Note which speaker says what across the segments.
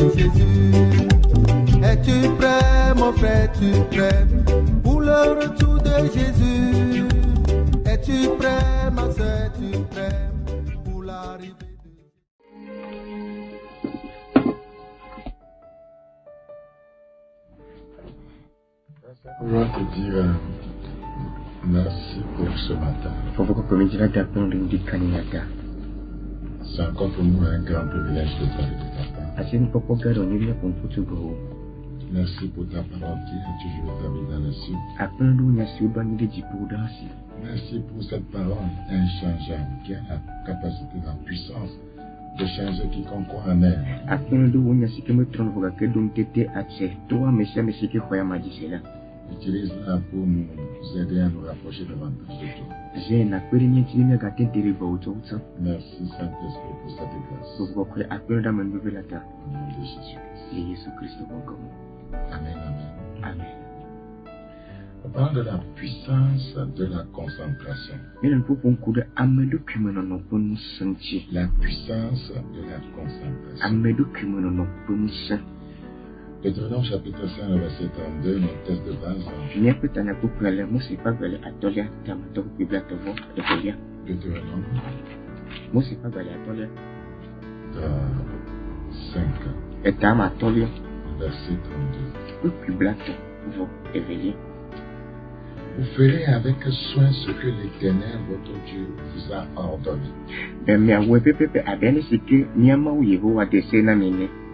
Speaker 1: Jésus. Es-tu prêt, mon frère, es-tu prêt pour le retour de Jésus? Es-tu prêt, ma soeur, es-tu prêt pour l'arrivée de
Speaker 2: Je dois te dire merci pour ce matin. C'est encore pour nous un grand privilège de parler de ta part. Merci pour ta parole qui est toujours établie dans les cieux. Merci pour cette parole inchangeable qui a la capacité, la puissance de changer quiconque croit en elle. Utilise-la pour nous aider à nous rapprocher davantage de toi. Merci Saint-Esprit pour cette grâce. Au nom de Jésus-Christ. Amen, amen.
Speaker 3: Amen.
Speaker 2: On parle de la puissance de la concentration. La puissance de la concentration. Deutéronome chapitre 5, verset 32, notre texte de base. Deutéronome 5, verset 32. Vous ferez avec soin ce que l'Éternel, votre Dieu, vous a ordonné.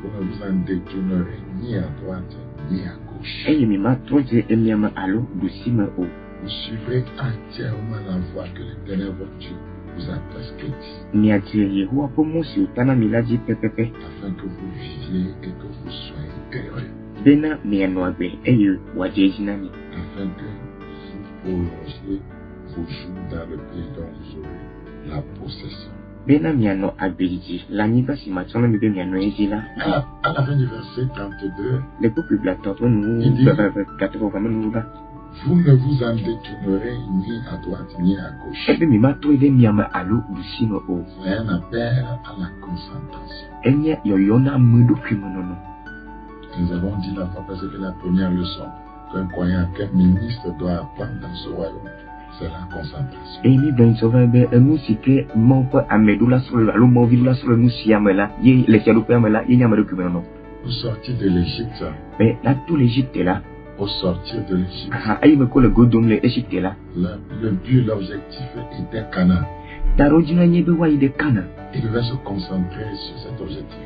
Speaker 2: Vous ne vous en détournerez ni à droite ni à gauche. Vous suivrez entièrement la voie que l'Éternel, votre Dieu, vous a prescrite. Afin que vous viviez et que vous soyez heureux. Afin que vous prolongiez vos jours dans le pays dont vous aurez la possession. À la fin du verset 32, il dit, vous ne vous en détournerez ni à droite ni à gauche. C'est un appel à la concentration. Nous avons dit la fois passée que la première leçon qu'un croyant, qu'un ministre doit apprendre dans ce royaume, c'est la concentration. Au sortir de l'Égypte, le but, l'objectif était Canaan. Il devait se concentrer sur cet objectif.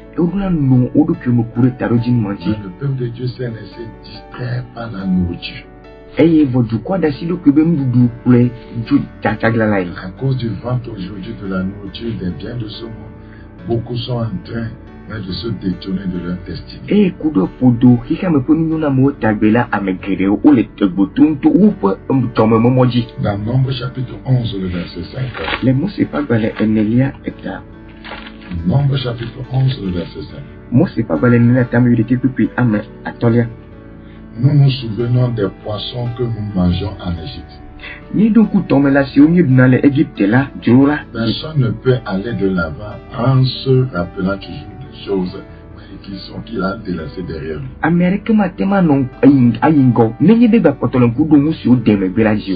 Speaker 2: Mais le peuple de Dieu s'est laissé distraire par la nourriture. À cause du vente aujourd'hui de la nourriture, des biens de ce monde, beaucoup sont en train de se détourner de leur destinée. Dans Nombre chapitre 11, le verset 5. Nombre chapitre 11, le verset 5. Nous nous souvenons des poissons que nous mangeons en Égypte. Personne ne peut aller de l'avant en se rappelant toujours des choses qu'il a délaissées derrière lui.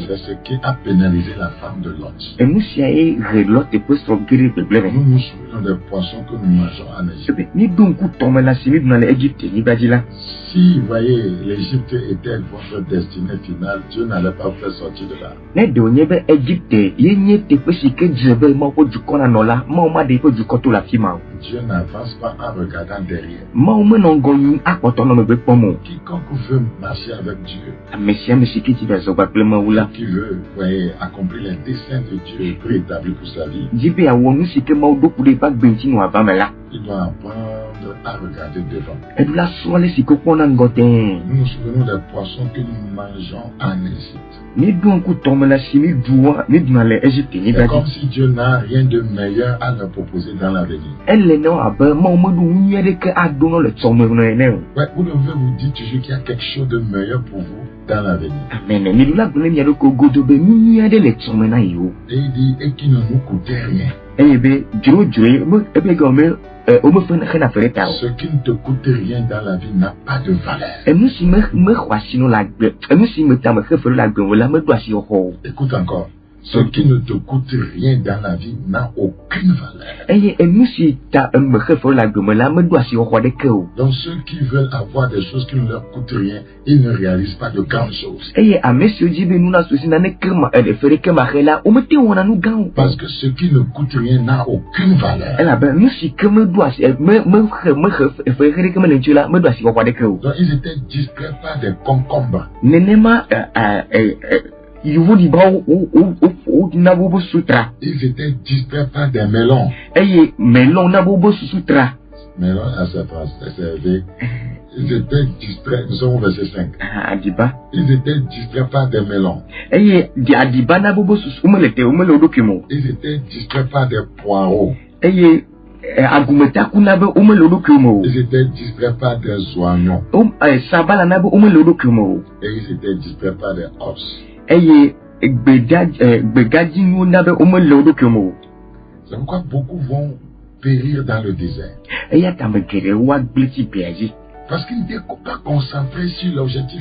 Speaker 2: C'est ce qui a pénalisé la femme de Lot. Nous nous souvenons des poissons que nous mangeons en Égypte. Si, vous voyez, l'Égypte était votre destinée finale, Dieu n'allait pas vous faire sortir de là. Dieu n'avance pas en regardant derrière. Quiconque veut marcher avec Dieu, qui veut, voyez, accomplir les desseins de Dieu préétablis pour sa vie, il doit apprendre à regarder devant. Nous nous souvenons des poissons que nous mangeons en Égypte. C'est comme si Dieu n'a rien de meilleur à nous proposer dans l'avenir. Ouais, vous devez vous dire toujours qu'il y a quelque chose de meilleur pour vous dans l'avenir. Et il dit, et qui ne nous coûtait rien. Ce qui ne te coûte rien dans la vie n'a pas de valeur. Écoute encore. Ce qui ne te coûte rien dans la vie n'a aucune valeur. Donc ceux qui veulent avoir des choses qui ne leur coûtent rien, ils ne réalisent pas de grandes choses. Parce que ce qui ne coûte rien n'a aucune valeur. Donc ils étaient distraits par des concombres. Ils étaient distraits par des melons. Melon à sa français. Ils étaient distraits. Nous sommes au verset 5. Ils étaient distraits par des melons. Ils étaient distraits par des poireaux. Ils étaient distraits par des oignons. Et ils étaient distraits par des os. C'est pourquoi beaucoup vont périr dans le désert. Parce qu'ils n'étaient pas concentrés sur l'objectif.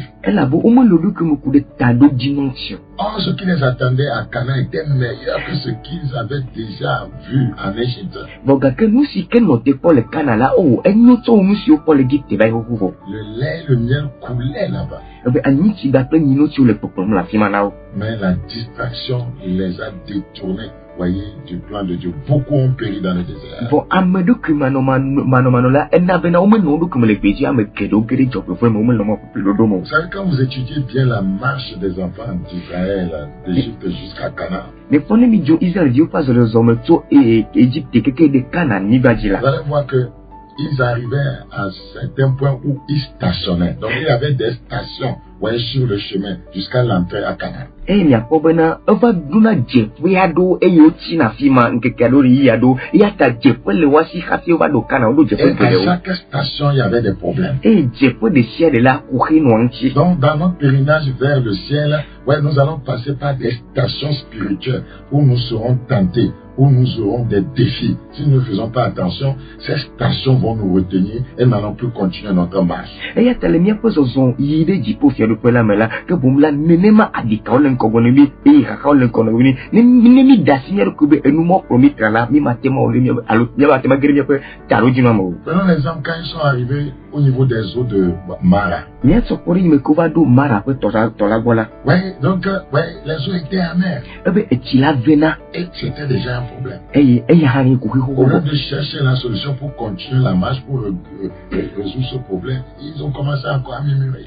Speaker 2: Or, ce qui les attendait à Canaan était meilleur que ce qu'ils avaient déjà vu en Égypte. Le lait et le miel coulaient là-bas. Mais la distraction les a détournés, voyez, du plan de Dieu. Beaucoup ont péri dans le désert. Vous savez, quand vous étudiez bien la marche des enfants d'Israël, d'Égypte jusqu'à Canaan, vous allez voir que ils arrivaient à un certain point où ils stationnaient. Donc il y avait des stations, voyez, sur le chemin jusqu'à l'entrée à Canaan. Et à chaque station, il y avait des problèmes. Donc dans notre pèlerinage vers le ciel, ouais, nous allons passer par des stations spirituelles où nous serons tentés, où nous aurons des défis. Si nous ne faisons pas attention, ces stations vont nous retenir et nous n'allons plus continuer notre marche. Prenons l'exemple quand ils sont arrivés au niveau des eaux de Mara. Ouais, donc les eaux étaient amères. Et c'était déjà un problème. Au lieu de chercher la solution pour continuer la marche, pour résoudre ce problème, ils ont commencé encore à murmurer.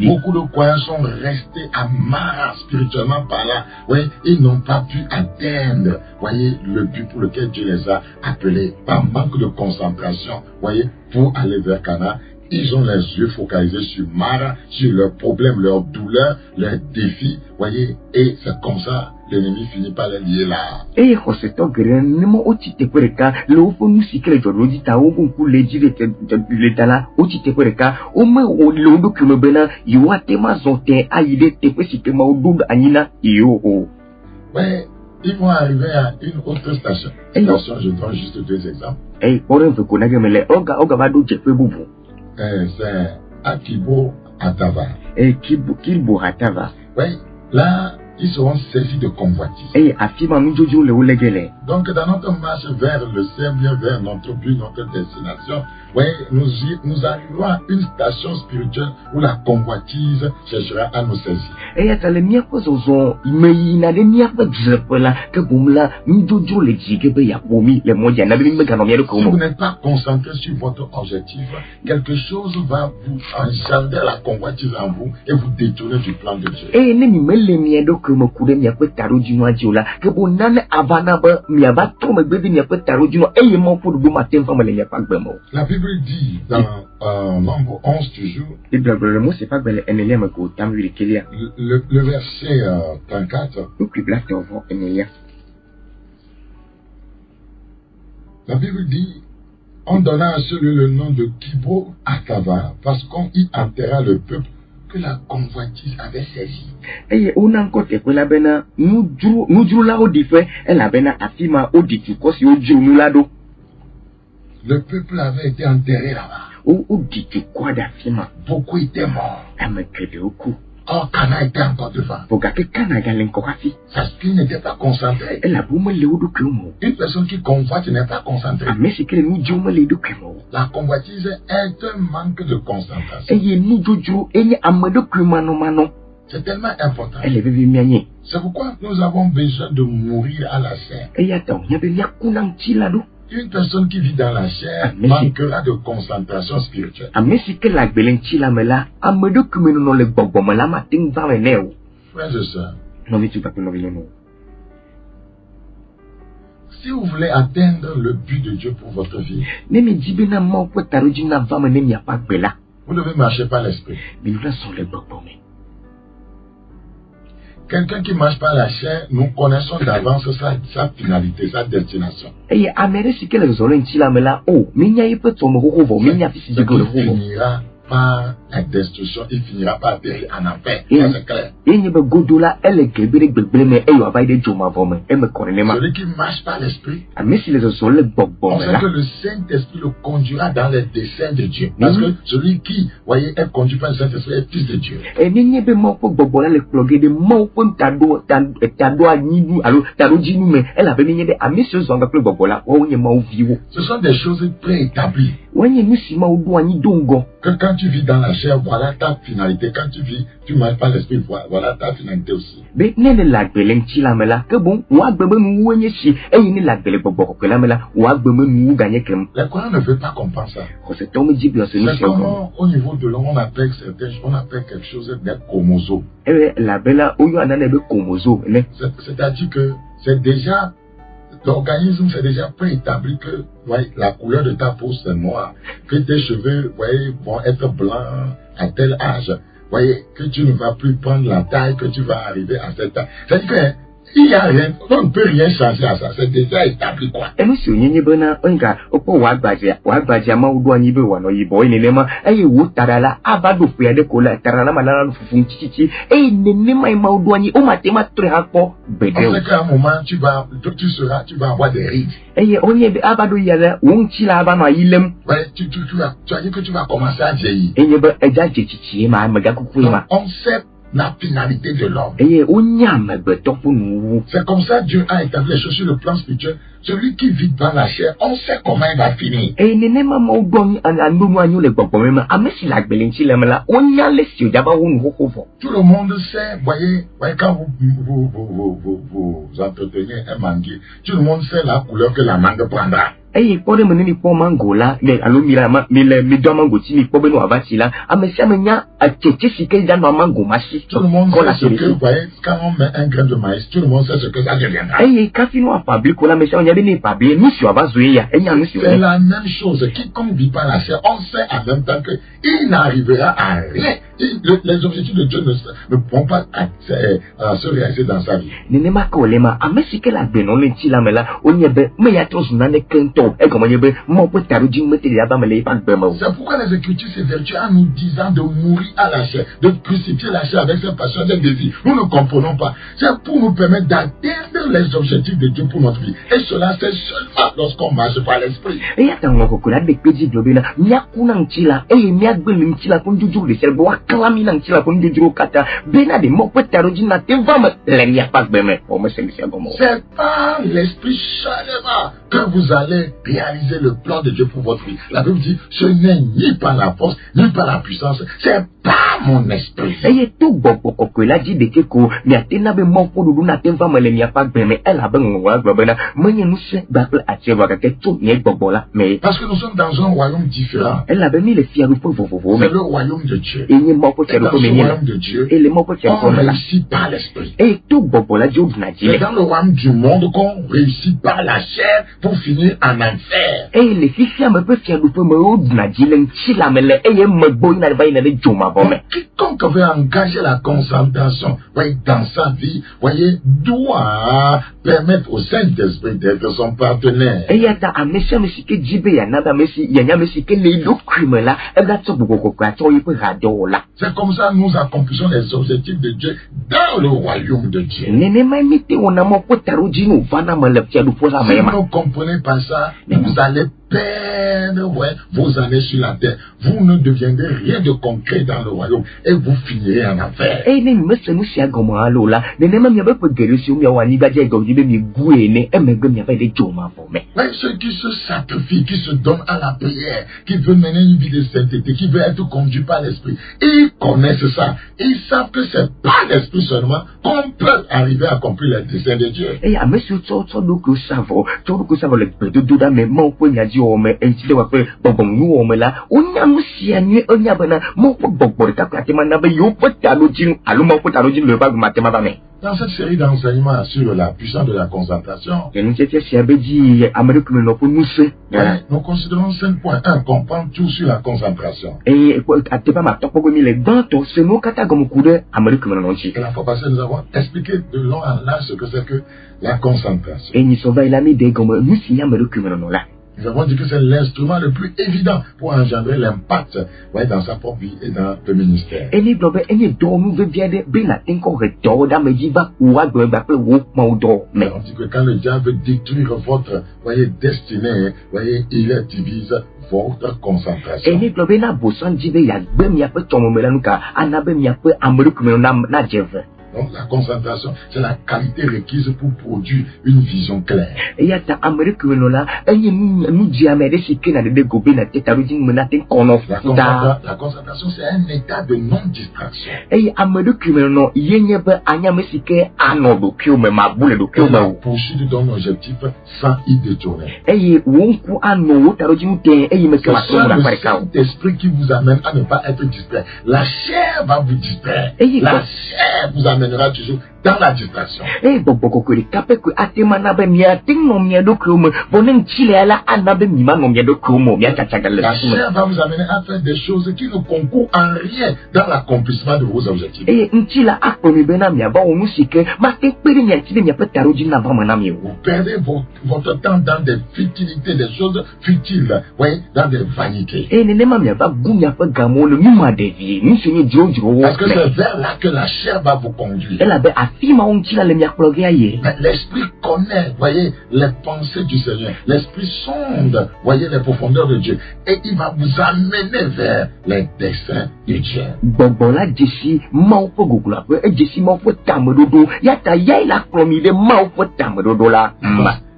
Speaker 2: Beaucoup de croyants sont restés à Mara spirituellement parlant. Ouais, ils n'ont pas pu atteindre, voyez, le but pour lequel Dieu les a appelés. Par manque de concentration, voyez, pour aller vers Canaan. Ils ont les yeux focalisés sur Mara, sur leurs problèmes, leurs douleurs, leurs défis, voyez, et c'est comme ça l'ennemi finit par les lier là. Ouais, ils vont arriver à une autre station. Je donne juste 2 exemples. C'est à Kibo Atava. Oui, là, ils seront saisis de convoitise. Donc, dans notre marche vers le ciel, vers notre but, notre destination, oui, nous arriverons à une station spirituelle où la convoitise cherchera à nous saisir. Si vous n'êtes pas concentré sur votre objectif, quelque chose va vous engendrer la convoitise en vous et vous détourner du plan de Dieu. La Bible dit dans Nombre 11 toujours, le verset 34, la Bible dit, on donna à ce lieu le nom de Kibo Atava, parce qu'on y enterra le peuple que la convoitise avait saisi.
Speaker 3: Et on a encore des là bena nous là au diffé et la bena afima au diffé quoi si au nous là do.
Speaker 2: Le peuple avait été enterré là-bas.
Speaker 3: Au diffé quoi d'afima.
Speaker 2: Beaucoup étaient morts.
Speaker 3: À me créer au cou.
Speaker 2: Or, Cana était encore devant.
Speaker 3: Pour que Cana gagne encore affi.
Speaker 2: Sa spine n'était pas concentrée.
Speaker 3: Et la boum le ou du clomo.
Speaker 2: Une personne qui convoite n'est pas concentrée.
Speaker 3: Mais c'est que nous disons le du clomo.
Speaker 2: La convoitise est un manque de concentration.
Speaker 3: Et nous disons et y a un de clomo.
Speaker 2: C'est tellement important.
Speaker 3: Elle est venue.
Speaker 2: C'est pourquoi nous avons besoin de mourir à la chair.
Speaker 3: Et attends, il y a bien un petit là-dedans.
Speaker 2: Une personne qui vit dans la chair manquera de concentration spirituelle.
Speaker 3: Mais si que la belenchi la mela, a me de que nous le bobo me la matin va venir.
Speaker 2: Frères et sœurs,
Speaker 3: non mais tu pas que nous venons.
Speaker 2: Si vous voulez atteindre le but de Dieu pour votre vie,
Speaker 3: mais me dit bien moi pour ta rojina va me n'y a pas bella.
Speaker 2: Vous devez marcher par l'esprit.
Speaker 3: Mais nous là sont les bobo mais.
Speaker 2: Quelqu'un qui marche par la chair, nous connaissons d'avance sa finalité, sa destination.
Speaker 3: Et à mes si que les oranges la mela, oh, mais n'y a pas de son rouvre, mais n'y a pas de
Speaker 2: finira par la destruction, il finira par atterrir en enfer. C'est clair.
Speaker 3: Et n'y a pas de godola, elle est grébée, mais elle va de Joma Vome, elle me connaît ma.
Speaker 2: Celui qui marche par l'esprit,
Speaker 3: à mes si les autres les bobo.
Speaker 2: On sait que le Saint-Esprit le conduira dans les desseins de Dieu. Parce que celui qui, voyez, est conduit par le Saint-Esprit est fils de Dieu.
Speaker 3: Et n'y a pas de bobo là, les plugués de mots pour tado à Nibu, alors tado Jinu, mais elle avait mis des amis sur son appel bobo là, ou n'y a pas vivo.
Speaker 2: Ce sont des choses préétablies.
Speaker 3: Ouais, n'y a pas si ma ou douani dongo.
Speaker 2: Que quand tu vis dans la chair, voilà ta finalité. Quand tu vis, tu marches par l'esprit, voilà ta finalité aussi.
Speaker 3: Mais n'est la belenchi la mela, que bon, ou à bebe nous y si, et il n'est la belle bobo que la mela, ou à bebe nous gagner que.
Speaker 2: Le Coran ne veut pas qu'on pense ça.
Speaker 3: C'est
Speaker 2: comment, au niveau de l'homme, on appelle quelque chose d'être komozo.
Speaker 3: Eh, la bella, ou y en a des komozo,
Speaker 2: c'est-à-dire que c'est déjà, l'organisme, c'est déjà préétabli que, voyez, la couleur de ta peau, c'est noir, que tes cheveux, voyez, vont être blancs à tel âge, voyez, que tu ne vas plus prendre la taille, que tu vas arriver à cette taille. C'est-à-dire que, il n'y a rien, on ne peut rien changer à ça, c'est déjà établi quoi.
Speaker 3: Et nous, si on y est bon, on a, au point Wagbadia, Maudouani, Bouano, Yiboy, Nema, et you, Tarala, Abado, de Cola, Tarala, Malala, Funchichi, et Nema Maudouani, au matema très rappo, Bédé.
Speaker 2: C'est qu'à un moment, tu vas avoir des rides.
Speaker 3: Et on y est Abado Yala, Wonchila, Abana, Ilem.
Speaker 2: Ouais, tu as dit que tu vas commencer à vieillir.
Speaker 3: Et il y a un Chichi, ma Magakuma.
Speaker 2: On sait la finalité de l'homme. C'est comme ça Dieu a établi les choses sur le plan spirituel. Celui qui vit dans la chair, on sait comment il va finir. Tout le monde sait, voyez quand vous entretenez un manguier, tout le monde sait la couleur que la mangue prendra.
Speaker 3: Et pour mener pour mango là, les alumira, les deux mango, si les problèmes à Vassila, à Messamenia, à Tchétchi, dans mango machi.
Speaker 2: Tout le monde sait ce que, vous voyez, quand on met un grain de maïs, tout le monde sait ce que ça deviendra.
Speaker 3: Et Cafino a fabriqué, on a mis ça, on y a bien pas bien, nous sur Abazoya, et nous sur.
Speaker 2: C'est la même chose. Quiconque vit par la chair, on sait en même temps qu'il n'arrivera à rien. Les objectifs de Dieu ne pourront pas se réaliser dans sa vie.
Speaker 3: N'est-ce pas à Mexique la bénon, la on y a mais il y a tous n'en est qu'un top, et comme on y a mon pote à Rudin, mettez les abats, mais les pas.
Speaker 2: C'est pourquoi les Écritures s'évertuent en nous disant de mourir à la chair, de crucifier la chair avec ses passions et désirs. Nous ne comprenons pas. C'est pour nous permettre d'atteindre les objectifs de Dieu pour notre vie. Et cela, c'est seulement lorsqu'on marche par l'esprit.
Speaker 3: Et attends, on va avec petit global, Miakunantila, et Miakbelintila, qu'on joue le cerveau. C'est
Speaker 2: par l'esprit seulement que vous allez réaliser le plan de Dieu pour votre vie. La Bible dit, ce n'est ni par la force, ni par la puissance, c'est par mon esprit.
Speaker 3: Et tout bon pour que la dit de Keko, mais à Tenabe mon pour nous n'a pas mal, il n'y a pas de mais elle a ben ou Babana, mais nous c'est Babel à Tchewa, tout n'est pas bon là, mais.
Speaker 2: Parce que nous sommes dans un royaume différent.
Speaker 3: Elle avait mis les fiers pour vous.
Speaker 2: C'est le royaume de Dieu.
Speaker 3: Et il m'a pas
Speaker 2: dans le royaume de Dieu,
Speaker 3: et les mots
Speaker 2: on réussit par l'esprit.
Speaker 3: Et tout bon pour la Dieu n'a dit.
Speaker 2: C'est dans le royaume du monde qu'on réussit par la chair pour finir en en enfer.
Speaker 3: Et les filles me peuvent faire du feu, me n'a dit l'enchilamele, et me boy n'a pas une joma bombe.
Speaker 2: Quiconque veut engager la concentration, voyez, dans sa vie, voyez, doit permettre au Saint-Esprit d'être son partenaire.
Speaker 3: Et y'a ta amesha mesike jibe ya naba mesi, y'a mesike les crimes là, et là, tu peux radio là.
Speaker 2: C'est comme ça que nous accomplissons les objectifs de Dieu dans le royaume de Dieu. Si
Speaker 3: vous
Speaker 2: ne comprenez pas ça, vous allez perdre vos années sur la terre. Vous ne deviendrez rien de concret dans le royaume et vous finirez en enfer. Mais ceux qui se sacrifient, qui se donnent à la prière, qui veulent mener une vie de sainteté, qui veulent être conduits par l'esprit, ils connaissent ça. Ils savent que c'est pas l'esprit seulement qu'on peut arriver à accomplir les desseins de Dieu. Dans cette série d'enseignements sur la puissance de la concentration, nous considérons 5 points. 1. Comprendre tout sur la concentration. Et la fois passée, nous avons expliqué de long en large ce que c'est que la concentration. Nous avons dit que c'est l'instrument le plus évident pour engendrer l'impact dans sa propre vie et dans le ministère. On dit que quand le diable veut détruire votre destinée, il utilise votre concentration. Donc la concentration, c'est la qualité requise pour produire une vision claire. La concentration, c'est un état de non-distraction. La poursuite de ton objectif sans y détourner. C'est le Saint-Esprit qui vous amène à ne pas être distrait. La chair va vous distraire. La chair vous amènera toujours dans la distraction. La chair va vous amener à faire des choses qui ne concourent en rien dans l'accomplissement de vos objectifs. Vous perdez votre temps dans des futilités, des choses futiles, dans des vanités. Parce que c'est vers là que la chair va vous conduire. L'esprit connaît, les pensées du Seigneur. L'esprit sonde, les profondeurs de Dieu. Et il va vous amener vers les desseins de Dieu.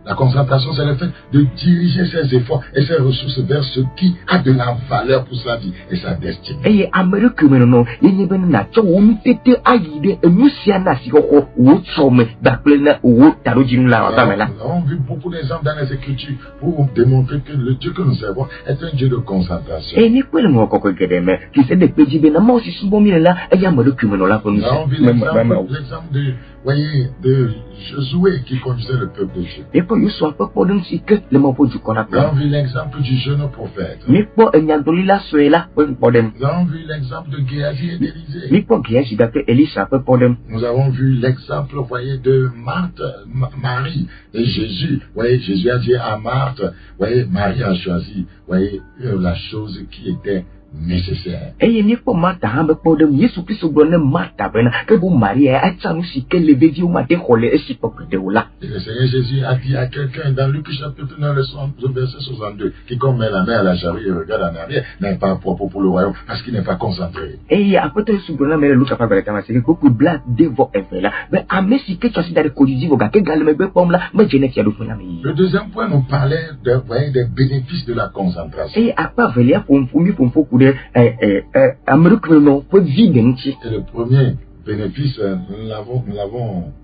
Speaker 2: La concentration, c'est le fait de diriger ses efforts et ses ressources vers ce qui a de la valeur pour sa vie et sa destinée. Nous avons vu beaucoup d'exemples dans les Écritures pour démontrer que le Dieu que nous servons est un Dieu de concentration. Nous avons vu l'exemple de Josué qui conduisait le peuple de Dieu. Nous avons vu l'exemple du jeune prophète. Nous avons vu l'exemple de Géasi et d'Élisée. Nous avons vu l'exemple, de Marthe, Marie et Jésus. Jésus a dit à Marthe, Marie a choisi, la chose qui était nécessaire. Et le Seigneur Jésus a dit à quelqu'un dans Luc chapitre 9, verset 62, quiconque met la main à la charrue et regarde en arrière n'est pas propre pour le royaume parce qu'il n'est pas concentré. Le deuxième point nous parlait des bénéfices de la concentration. Et le premier bénéfice, nous l'avons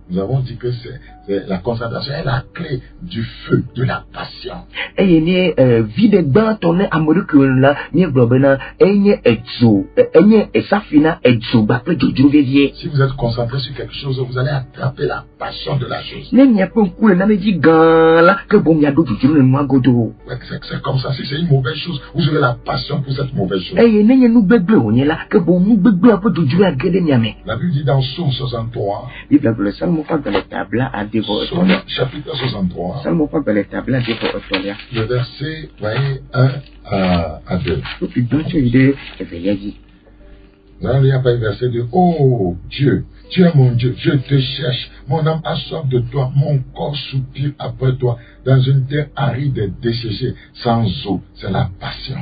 Speaker 2: Nous avons dit que c'est la concentration est la clé du feu, de la passion.
Speaker 3: Et ni vide dans ton amoureux là, ni globena, enye etso, enye esafina etso, bakle jojo vezier.
Speaker 2: Si vous êtes concentré sur quelque chose, vous allez attraper la passion de la chose.
Speaker 3: N'y a pas un coup, n'a dit gala, que bon y a d'autres jojo, moi godo.
Speaker 2: C'est comme ça, si c'est une mauvaise chose, vous aurez la passion pour cette mauvaise chose.
Speaker 3: Et n'y a nous bébé, on est là, que bon nous bébé un peu de jojo à gueule niame.
Speaker 2: La Bible dit dans Psaume 63,
Speaker 3: Bible le salmo pas dans les tables à dévorer.
Speaker 2: Psaume chapitre 63,
Speaker 3: salmo pas dans les tables à dévorer.
Speaker 2: Le verset, voyez, 1 à 2.
Speaker 3: Puis dans ce idée,
Speaker 2: Nous allons lire après le verset 2. Oh Dieu, tu es mon Dieu, je te cherche. Mon âme a soif de toi, mon corps soupire après toi, dans une terre aride et desséchée, sans eau. C'est la passion.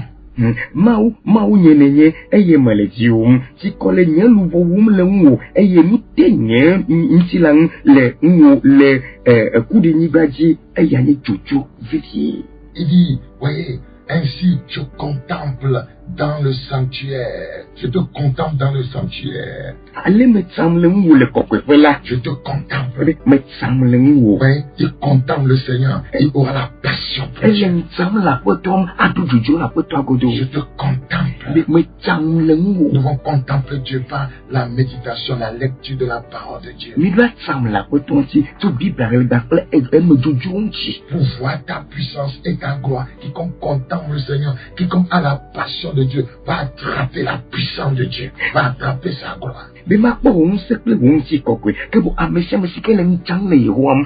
Speaker 3: Mau nyenye eye maledium ti kole nyen lubo wum le nwo eye mi tenye ntilang le nwo le kude ni baji eye anye chuchu viti.
Speaker 2: Il dit, voyez, ainsi je contemple dans le sanctuaire. Je te contemple dans le sanctuaire.
Speaker 3: Ale me tsamle nwo le kokwe la.
Speaker 2: Je te contemple.
Speaker 3: Me tsamle nwo.
Speaker 2: Oui, il contemple le Seigneur. Il aura la passion pour Dieu.
Speaker 3: Elle tsamle la potom adu jojo la poto godo.
Speaker 2: Je te contemple.
Speaker 3: Me tsamle nwo.
Speaker 2: Nous devons contempler Dieu par la méditation, la lecture de la parole de Dieu.
Speaker 3: Mi doit tsamle la poto ti to Bible re da fle e me jojo nchi.
Speaker 2: Pour voir ta puissance et ta gloire. Quiconque contemple le Seigneur, quiconque a la passion de Dieu, va attraper la puissance de Dieu, va attraper sa gloire.
Speaker 3: Mais ma pauvre, c'est que l'on s'y coque, que vous améchez, mais c'est qu'elle est une change, rouam,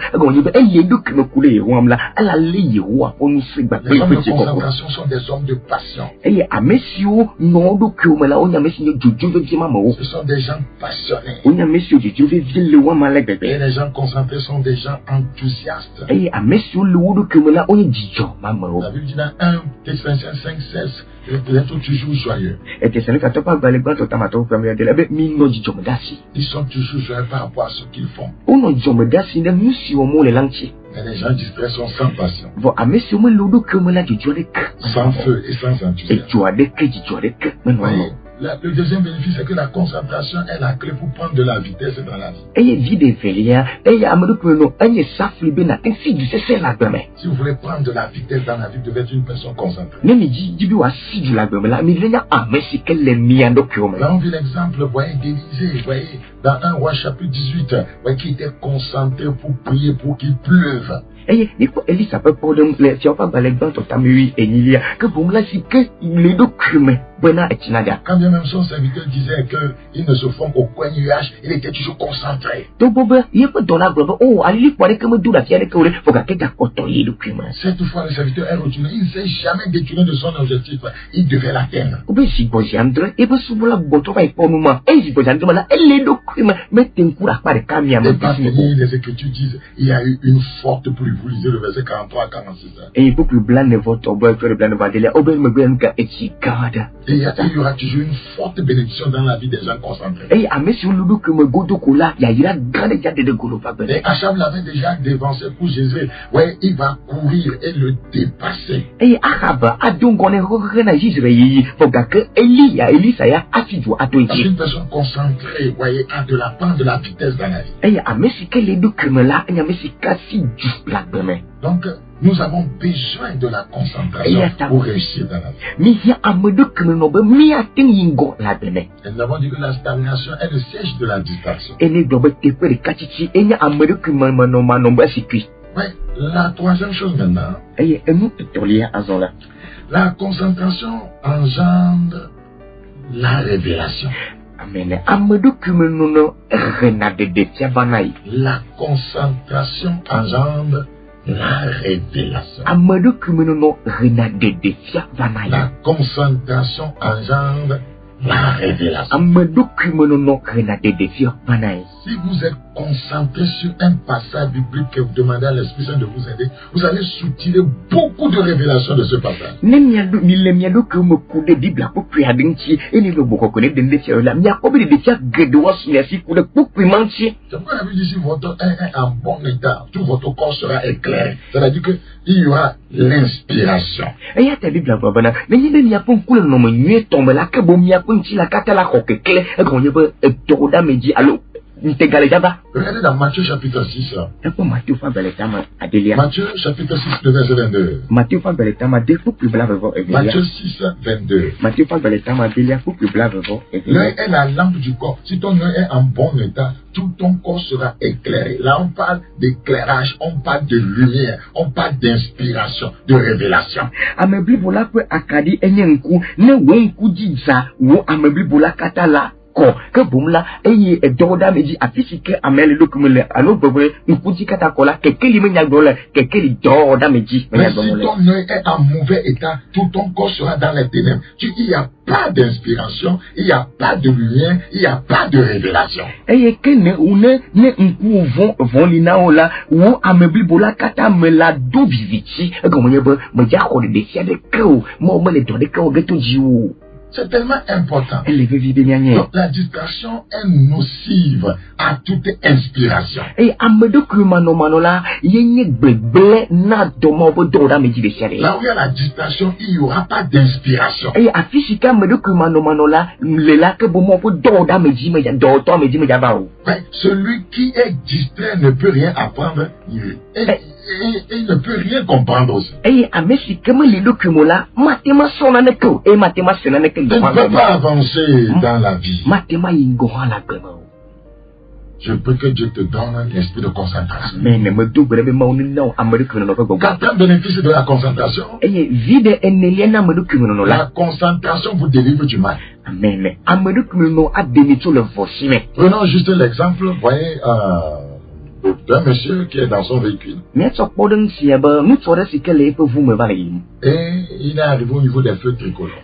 Speaker 3: elle est deux qui me coulent, rouam là, elle a les rouam, on nous sait pas.
Speaker 2: Les hommes de concentration sont des hommes de passion.
Speaker 3: Et à messieurs, non, donc, mais là, on a messieurs, Jojo de Dimamo.
Speaker 2: Ce sont des gens passionnés.
Speaker 3: On a messieurs, Jojo de Ville, le Wam, la bébé.
Speaker 2: Et les gens concentrés sont des gens enthousiastes.
Speaker 3: Et à messieurs, le Wodo, que là, on est Dijon, maman.
Speaker 2: La Bible dit dans 1 Thessaloniciens 5:16, peut-être toujours joyeux.
Speaker 3: Et tu sais, quand on parle de l'église, on t'a premier de la bête, mino Dijon Medassi.
Speaker 2: Ils sont toujours joyeux par rapport à ce qu'ils font.
Speaker 3: On a Dijon Medassi, nous si au mot les lantiers.
Speaker 2: Mais les gens distraits sont sans passion.
Speaker 3: Bon, à messieurs, le Wodo, que là, tu as des cœurs.
Speaker 2: Sans feu et sans enthousiasme.
Speaker 3: Et tu as des cœurs, tu as des cœurs.
Speaker 2: Le deuxième bénéfice, c'est que la concentration est la clé pour prendre de la vitesse dans la vie.
Speaker 3: Et vide félia, et amadou no, et safli benatin si du c'est la demain.
Speaker 2: Si vous voulez prendre de la vitesse dans la vie, vous devez être une personne concentrée.
Speaker 3: Ne me dis, du wa si du la demain là, mais il y a un messi qu'elle les miando kiome.
Speaker 2: Là, on vit l'exemple, voyez, d'Élisée, voyez, dans 1 Roi chapitre 18, voyez, qui était concentré pour prier pour qu'il pleuve.
Speaker 3: Et il faut Élie ça peut pour les si on va parler dans ton tamui et il y a que pour là c'est que les documents bona et tinaga.
Speaker 2: Quand bien même son serviteur disait qu'il ne se font qu'au coin nuage, il était toujours concentré.
Speaker 3: Donc bobo, il faut dans la globe. Oh, allez pour que me doula fier que faut que ta kotoyi document.
Speaker 2: Cette fois le serviteur est retourné, il ne s'est jamais détourné de son objectif, il devait l'atteindre.
Speaker 3: Ou bien si Bojandre, et bien souvent la boto va pour nous, et si Bojandre là, les documents mettez un coup à part de camia.
Speaker 2: Les Écritures disent, il y a eu une forte pluie. Vous lisez le verset 43 à 46.
Speaker 3: Et il faut que le blanc ne vote au bord, le blanc ne va délier, au bord me bien qu'à garde.
Speaker 2: Et il y aura toujours une forte bénédiction dans la vie des gens concentrés.
Speaker 3: Et à monsieur Loulou que me godo kola, il y a grande garde de golo pas
Speaker 2: Et Achab l'avait déjà dévancé pour Jésus. Ouais, il va courir et le dépasser.
Speaker 3: Et Achab a donc on est revenu à Jésus, faut que Elie ça y a assis à toi.
Speaker 2: Une personne concentrée, voyez, a de la part de la vitesse dans la vie.
Speaker 3: Et à monsieur que les documents là, il y a monsieur Kassi du plat demain.
Speaker 2: Donc, nous avons besoin de la concentration pour réussir dans la vie.
Speaker 3: Mais il y a un document, mais à tenir la demain.
Speaker 2: Et nous avons dit que la stagnation est le siège de la distraction.
Speaker 3: Et nous devons te faire des cachichi, et il y a un document,
Speaker 2: Oui, la troisième chose maintenant.
Speaker 3: Et nous te lions à Zola.
Speaker 2: La concentration engendre la révélation.
Speaker 3: Amen. Amadou Kumenono renade de Tiabanaï.
Speaker 2: La concentration engendre la révélation.
Speaker 3: Amadou Kumenono renade de Tiabanaï.
Speaker 2: La concentration engendre la révélation.
Speaker 3: Amadou Kumenono renade de Tiabanaï.
Speaker 2: Si vous êtes concentré sur un passage biblique que vous demandez à l'Esprit Saint de vous aider, vous allez soutirer beaucoup de révélations de ce passage.
Speaker 3: Et pourquoi
Speaker 2: la Bible dit si votre est en bon état, tout votre corps sera éclairé. Ça veut dire qu'il y aura l'inspiration.
Speaker 3: Et ta Bible là, mais il n'y a pas un coup de nom, il tombe là, que bon, il y a pas un petit la cata la coque, clair, et qu'on y a pas un tour d'âme dit allô.
Speaker 2: Regardez dans Matthieu chapitre 6.
Speaker 3: Matthieu
Speaker 2: chapitre 6, le verset 22.
Speaker 3: Matthieu 6,
Speaker 2: 22. L'œil est la lampe du corps. Si ton œil est en bon état, tout ton corps sera éclairé. Là, on parle d'éclairage, on parle de lumière, on parle d'inspiration, de révélation.
Speaker 3: Que boum là, et Doda me dit à physique à mêler le cumulé à l'eau beurre, une petite catacola, quelqu'un lui met quelqu'un lui Doda me dit.
Speaker 2: Mais si ton œil est en mauvais état, tout ton corps sera dans les ténèbres. Il n'y a pas d'inspiration, il n'y a pas de lumière, il n'y a pas de révélation.
Speaker 3: Et que ne vont l'inaola, ou à meubli bola kata me la dobivici, comme il me dit à de décider de cœur, moi les doigts de cœur de tout jiou.
Speaker 2: C'est tellement important.
Speaker 3: Donc
Speaker 2: la distraction est nocive à toute inspiration.
Speaker 3: Et à me documenter là, il y a une blé na domo doda me dit de chialer.
Speaker 2: Là où il y a la distraction, il n'y aura pas d'inspiration.
Speaker 3: Et à physique me documenter là, le lac bomo doda me dit me doda me dit me yabao.
Speaker 2: Celui qui est distrait ne peut rien apprendre. Et il ne peut rien comprendre aussi.
Speaker 3: Et à Messi, comme les documents là, mathématiques et mathématiques
Speaker 2: ne peut pas avancer dans la vie. Je prie que Dieu te donne l'esprit de concentration. Quel bénéfice de la concentration? La concentration vous délivre du mal. Prenons juste l'exemple, voyez, d'un monsieur qui est dans son véhicule. Et il est arrivé au niveau des feux tricolores.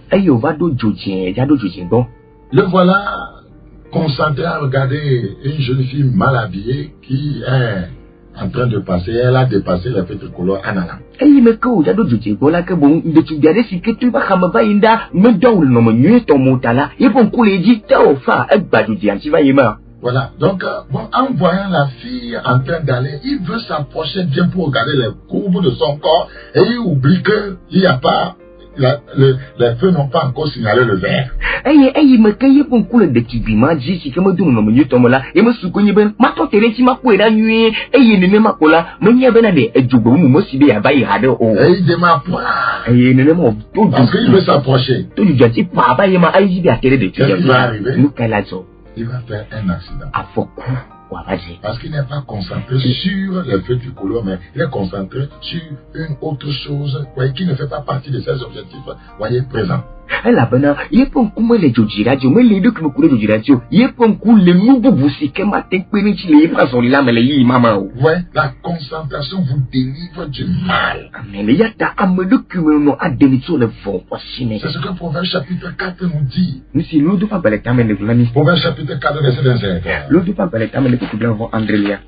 Speaker 2: Le voilà concentré à regarder une jeune fille mal habillée qui est en train de passer. Elle a dépassé les feux tricolores en allant. Voilà, donc en voyant la fille en train d'aller, il veut s'approcher bien pour regarder les courbes de son corps et il oublie que il n'y a pas, les feux n'ont pas encore signalé le vert. Et il démarre point. Parce qu'il veut s'approcher. Qu'est-ce qui va arriver? Il va faire un accident. Parce qu'il n'est pas concentré sur les feux tricolores, mais il est concentré sur une autre chose, voyez, qui ne fait pas partie de ses objectifs, voyez, présents.
Speaker 3: La
Speaker 2: concentration vous délivre du mal. C'est ce que Proverbe chapitre 4 nous dit. Proverbe chapitre 4 verset 27.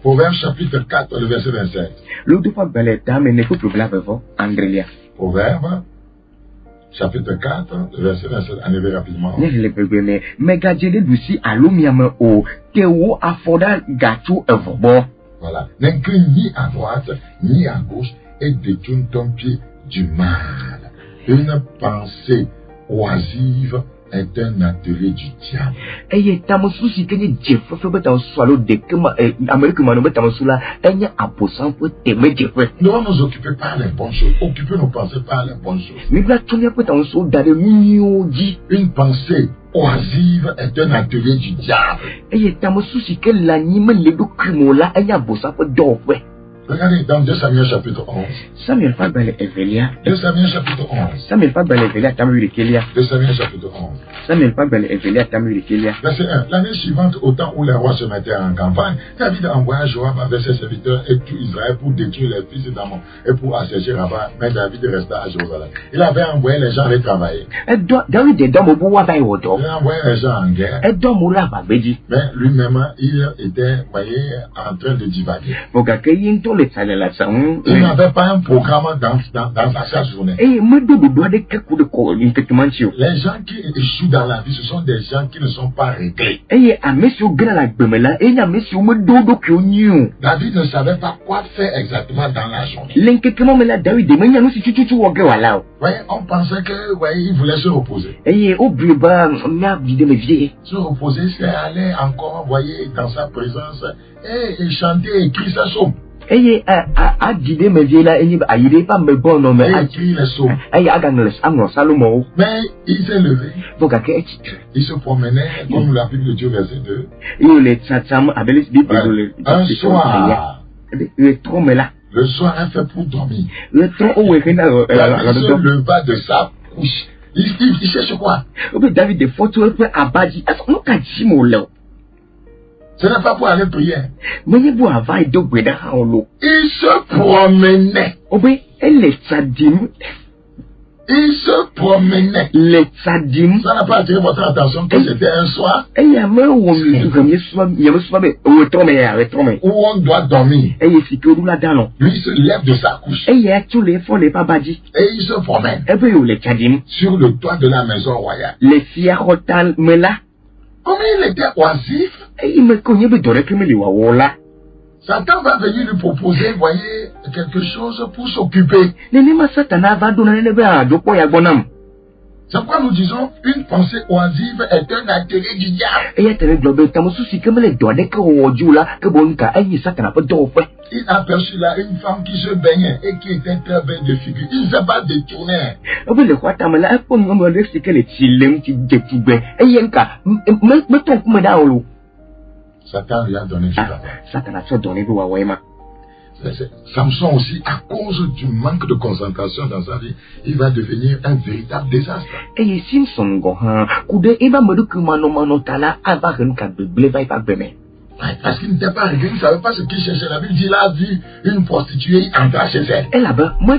Speaker 2: Proverbe chapitre 4 le verset 27. Proverbe chapitre 4, verset 27, arrivez rapidement. Voilà. N'incline ni à droite, ni à gauche, et détourne ton pied du mal. Une pensée oisive est un atelier du diable. Nous allons nous occuper par les bonnes choses. Occuper nos pensées par les bonnes choses. Une pensée oisive est un atelier du diable. Regardez dans 2 Samuel chapitre 11. 2 Samuel chapitre 11. 2 Samuel chapitre 11. Verset 1. L'année suivante, au temps où les rois se mettaient en campagne, David envoya Joab avec ses serviteurs et tout Israël pour détruire les fils d'Ammon et pour assiéger Rabba. Mais David resta à Jérusalem. Il avait envoyé les gens aller travailler. Il a envoyé les gens en guerre. Mais lui-même, il était, voyez, en train de divaguer.
Speaker 3: les salles là ça.
Speaker 2: Il n'avait pas un programme dans sa journée.
Speaker 3: Et me doit de quelque de quoi effectivement.
Speaker 2: Les gens qui échouent dans la vie, ce sont des gens qui ne sont pas réglés.
Speaker 3: Et à monsieur Grala Bemela, et à monsieur Medodo Kyonyu.
Speaker 2: David ne savait pas quoi faire exactement dans la journée.
Speaker 3: L'inquiétement me l'a David de Mania, si tu voilà.
Speaker 2: Voyez, on pensait que, il voulait se reposer.
Speaker 3: Et au Buba, n'a vidé mes vieilles.
Speaker 2: Se reposer, c'est aller encore, voyez, dans sa présence, et chanter, et écrire sa somme.
Speaker 3: Et à guider mes vieilles là, et à y pas me bon nom, mais
Speaker 2: à écrire les sommes.
Speaker 3: Et à gagner les âmes, Salomon.
Speaker 2: Mais il s'est levé.
Speaker 3: Donc, à quel
Speaker 2: il se promenait, comme la Bible de Dieu, verset 2.
Speaker 3: Il les tchatsam, avec les bibles.
Speaker 2: Un soir.
Speaker 3: Le tronc là.
Speaker 2: Le soir, il fait pour dormir.
Speaker 3: Le tronc, où est-ce
Speaker 2: il se leva de sa couche. Il cherche quoi?
Speaker 3: David, des photos, Abadi, nous qu'a dit mon lot.
Speaker 2: Ce n'est pas pour aller prier.
Speaker 3: Mais il faut avoir deux bêtes à l'eau.
Speaker 2: Il se promenait.
Speaker 3: Oui, elle est sadim.
Speaker 2: Il se promenait.
Speaker 3: Les sadim.
Speaker 2: Ça n'a pas attiré votre attention que c'était un soir.
Speaker 3: Et il y a même où
Speaker 2: on doit dormir.
Speaker 3: Et il fait que nous là-dedans.
Speaker 2: Lui se lève de sa couche.
Speaker 3: Et il y a tous les fonds, les babadis.
Speaker 2: Et il se promène.
Speaker 3: Et puis les sadim.
Speaker 2: Sur le toit de la maison royale.
Speaker 3: Les fiarotal me là.
Speaker 2: Comme il était oisif.
Speaker 3: Et il me connaît de là.
Speaker 2: Satan va venir lui proposer, voyez, quelque chose pour s'occuper. C'est pourquoi nous disons, une pensée oisive est un atelier du diable. Il a aperçu là une femme qui se baignait et qui était très belle de figure. Il ne s'est pas détourné. Satan lui a donné Samson aussi, à cause du manque de concentration dans sa vie, il va devenir un véritable désastre.
Speaker 3: Et Simpson,
Speaker 2: parce qu'il n'était pas réglé, il ne savait pas ce qu'il cherchait. La Bible dit, il a vu une prostituée entrer chez elle.
Speaker 3: Et là-bas, moi,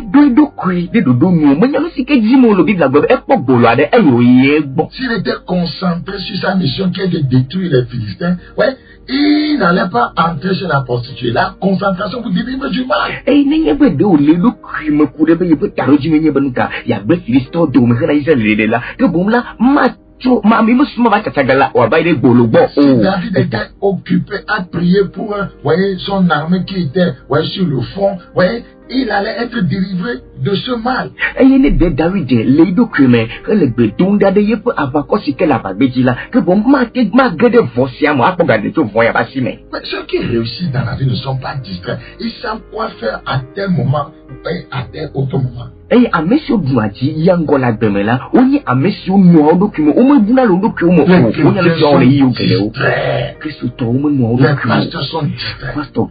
Speaker 2: s'il était concentré sur sa mission qui est de détruire les Philistins, ouais, il n'allait pas entrer chez la prostituée. La concentration vous délivre du mal.
Speaker 3: Et il n'y a pas de
Speaker 2: si David était occupé à prier pour voyez, son armée qui était sur le front, voyez, il allait être délivré de ce mal. Mais ceux qui réussissent dans la vie ne sont pas distraits. Ils savent quoi faire à tel moment et à tel autre moment.
Speaker 3: Et à monsieur Bouadi, Yangola Bemela, on y a monsieur Noir document, au moins Bouna le document,
Speaker 2: les pasteurs sont distraits. On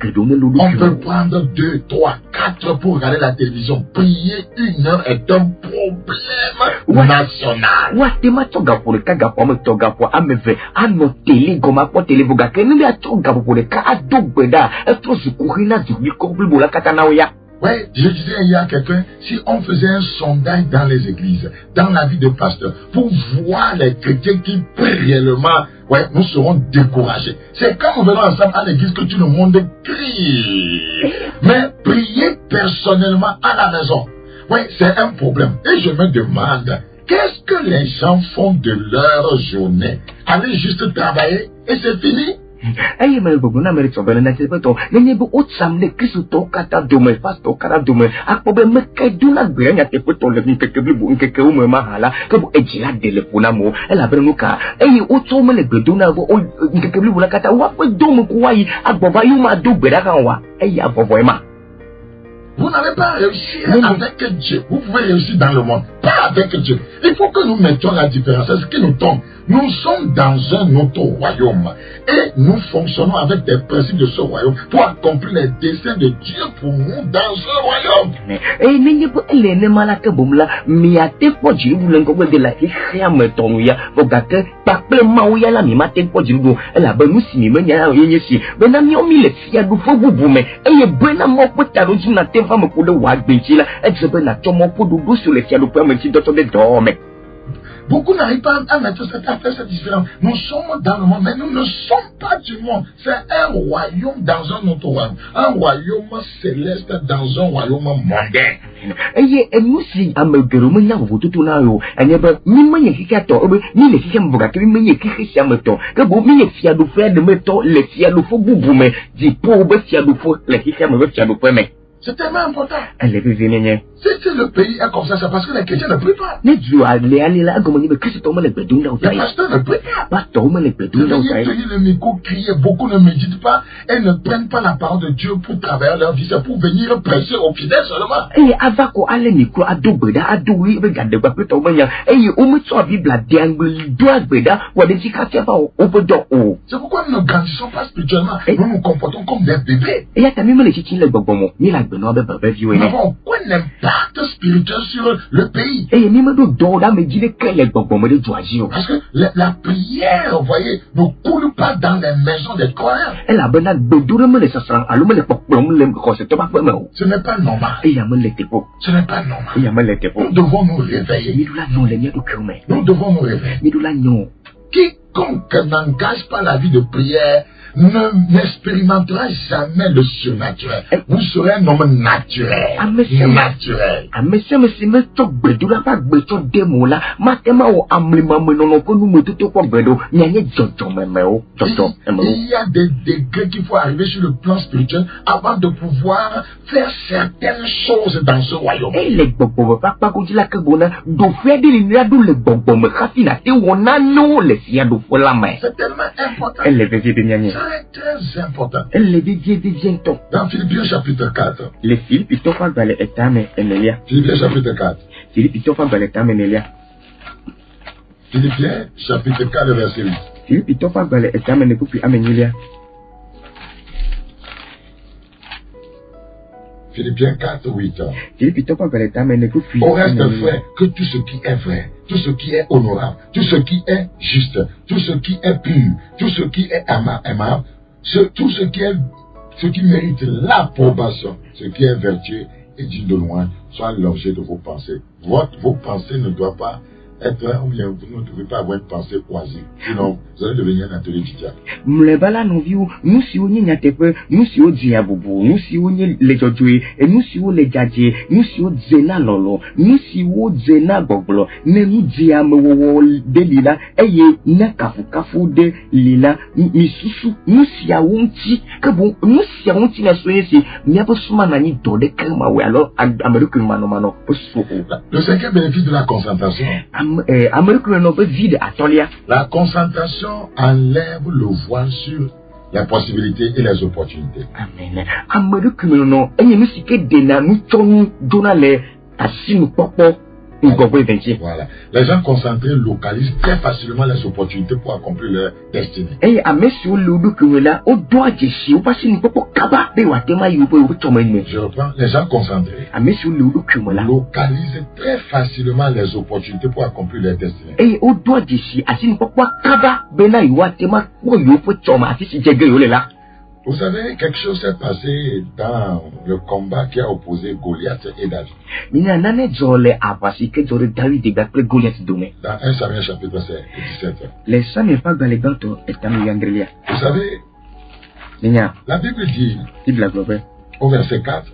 Speaker 2: peut prendre 2, 3, 4 pour regarder la télévision. Prier 1 heure est un problème national. Ouais, je disais il y a quelqu'un, si on faisait un sondage dans les églises, dans la vie de pasteur, pour voir les chrétiens qui prient réellement, ouais, nous serons découragés. C'est quand nous venons ensemble à l'église que tout le monde crie. Mais prier personnellement à la maison, ouais, c'est un problème. Et je me demande, qu'est-ce que les gens font de leur journée? Aller juste travailler et c'est fini?
Speaker 3: Aye me buguna meri tsobele na tepeto nenye bu otsamne kisuto kata dome pasto kara dome akpobe meke duna gbenya tepeto le nkeke bu nkeke ume mahala ke bu ejila dele punamo ela benuka aye otso me le gbeduna bu nkeke bu la kata wa pe dome kuwai agboba yuma do gbeda kan wa aye abobo ema.
Speaker 2: Vous n'avez pas réussi avec Dieu. Vous pouvez réussir dans le monde, pas avec Dieu. Il faut que nous mettions la différence. C'est ce qui nous tombe. Nous sommes dans un autre royaume. Et nous fonctionnons avec des principes de ce royaume pour accomplir les desseins de Dieu pour nous dans ce royaume.
Speaker 3: Et n'est pas les malaka boumla, mais à tes pots du boulot de la hiametonouya, vogate, pape maouya la mimate pots du boulot, et la bonne simimenia yesi, benami omi les filles du faux boumé, et ye buena mo potaroji na te femme pour le wad bejila, et je ben la tomo pour du sur les fiers du permis d'autres de dorme.
Speaker 2: beaucoup n'arrivent pas à mettre cette différence. Nous sommes dans le monde, mais nous ne sommes pas du monde. C'est un royaume dans un autre royaume. Un royaume céleste dans un royaume mondain.
Speaker 3: Et nous, si à me guérir, nous avons tout un an. Et nous avons mis les kicato, ni les kikamboga, que nous les kikisameto, que vous mis les fiadou frères de métaux, les fiadou faux bouboume, dit pauvre fiadou faux, les kikamboga fiadou mais.
Speaker 2: C'est tellement important.
Speaker 3: Elle est venue.
Speaker 2: Si le pays est comme ça, c'est parce que les chrétiens ne prient pas.
Speaker 3: Les Dieu aller là, comme on dit, mais Christ tombe les bédouins dans
Speaker 2: le pasteur ne prie pas.
Speaker 3: Pas tombe les bédouins dans
Speaker 2: le micro, crier, beaucoup ne méditent pas et ne prennent pas la parole de Dieu pour travailler leur vie, c'est pour venir prêcher aux fidèles seulement.
Speaker 3: Et avako alle micro, adobeda, adoui, regardez pas plus tomber. Et on met sur la Bible la déangle, doit beda, ou à des cicatrices au bout d'eau.
Speaker 2: C'est pourquoi nous ne grandissons pas spirituellement. Nous nous comportons comme des bébés.
Speaker 3: Et il y a même les chichins, les bonbons, ni la benoît,
Speaker 2: nous avons quoi n'impact spirituel sur le pays.
Speaker 3: Et même d'autres, mais dis que les bonbons de joie.
Speaker 2: Parce que la prière, vous voyez, ne coule pas dans les maisons des croyants.
Speaker 3: Et la bonne bedoure me laisse ça, alors me les popons, les recettes pas vraiment.
Speaker 2: Ce n'est pas normal.
Speaker 3: Et il y a me les dépôts.
Speaker 2: Ce n'est pas normal.
Speaker 3: Il y a me les dépôts.
Speaker 2: Nous devons nous réveiller. Nous devons nous réveiller. Quiconque n'engage pas la vie de prière n'expérimentera jamais le surnaturel. Vous serez un homme naturel. Naturel.
Speaker 3: Mais c'est me toque bedula pas beto demo là. Matema o amlima menono ko nous mettons quoi bedo. Nyanye jojo memeo.
Speaker 2: Il y a des degrés qu'il faut arriver sur le plan spirituel avant de pouvoir faire certaines choses dans ce royaume.
Speaker 3: Et les bobo papa ko dila ke bona do faire de l'ina do le bobo me khafina te wona no le sia do fola mai.
Speaker 2: C'est tellement important.
Speaker 3: Elle les veut de nyanye.
Speaker 2: Très important.
Speaker 3: Elle les dit bientôt.
Speaker 2: Dans Philippiens chapitre 4.
Speaker 3: Les Philippiens tofa bale etame enelia.
Speaker 2: Philippiens chapitre 4.
Speaker 3: Philippiens tofa bale etame enelia.
Speaker 2: Philippiens chapitre 4 verset 8.
Speaker 3: Philippiens tofa bale etame ne pupi amenelia.
Speaker 2: Philippiens 4, 8.
Speaker 3: Au
Speaker 2: reste, frère, que tout ce qui est vrai, tout ce qui est honorable, tout ce qui est juste, tout ce qui est pur, tout ce qui est aimable, tout ce qui mérite l'approbation, ce qui est vertueux et digne de loin, soit l'objet de vos pensées. Vos pensées ne doivent pas être, ou bien vous ne devez pas avoir une pensée oisive. Sinon, vous allez devenir un atelier du diable.
Speaker 3: Mlebala nous viu, nous si on y a tepe, nous si on diaboubou, nous si on y les jodoué, et nous si on les gadje, nous si on zena lolo, nous si on zena goglo, ne nous diamo de lila, eye, na kafu de lila, misusu, nous si a unti, que bon, nous si a unti na soye si, n'a pas souvent nani do de kama ou alors, américain mano,
Speaker 2: le cinquième bénéfice de la concentration. La concentration enlève le voile sur les possibilités et les opportunités.
Speaker 3: Amen.
Speaker 2: Voilà. Les gens concentrés localisent très facilement les opportunités pour accomplir leur destinée.
Speaker 3: Je
Speaker 2: reprends. Les gens concentrés localisent très facilement les opportunités pour accomplir leur destinée. Vous savez, quelque chose s'est passé dans le combat qui a opposé Goliath et David. Dans 1 Samuel chapitre 17. Vous savez, la Bible dit, au verset 4,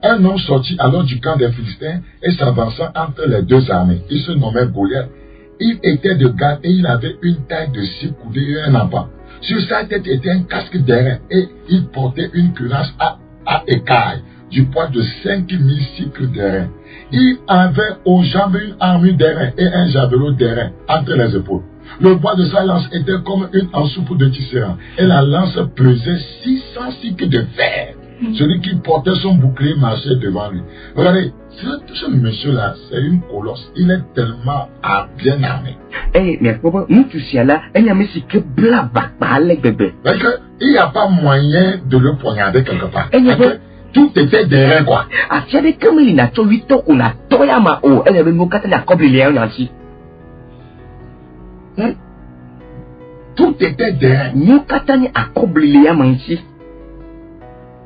Speaker 2: un homme sortit alors du camp des Philistins et s'avança entre les deux armées. Il se nommait Goliath. Il était de Gath et il avait une taille de 6 coudées et un empan. Sur sa tête était un casque d'airain et il portait une cuirasse à écailles du poids de 5000 cycles d'airain. Il avait aux jambes une armure d'airain et un javelot d'airain entre les épaules. Le poids de sa lance était comme une ensoupe de tisserand et la lance pesait 600 cycles de fer. Celui qui portait son bouclier marchait devant lui. Regardez, ce monsieur-là, c'est une colosse. Il est tellement bien armé.
Speaker 3: Eh, mais pourquoi nous tous là, il y a monsieur qui blabla bébé.
Speaker 2: Parce que il n'y a pas moyen de le poignarder quelque part. Tout était derrière quoi.
Speaker 3: Ah, tu as des comme il n'a pas 8 ans, on a toyama oh, elle avait mon catane à coble les ainsi.
Speaker 2: Tout était derrière.
Speaker 3: Mon catane à coble les ainsi.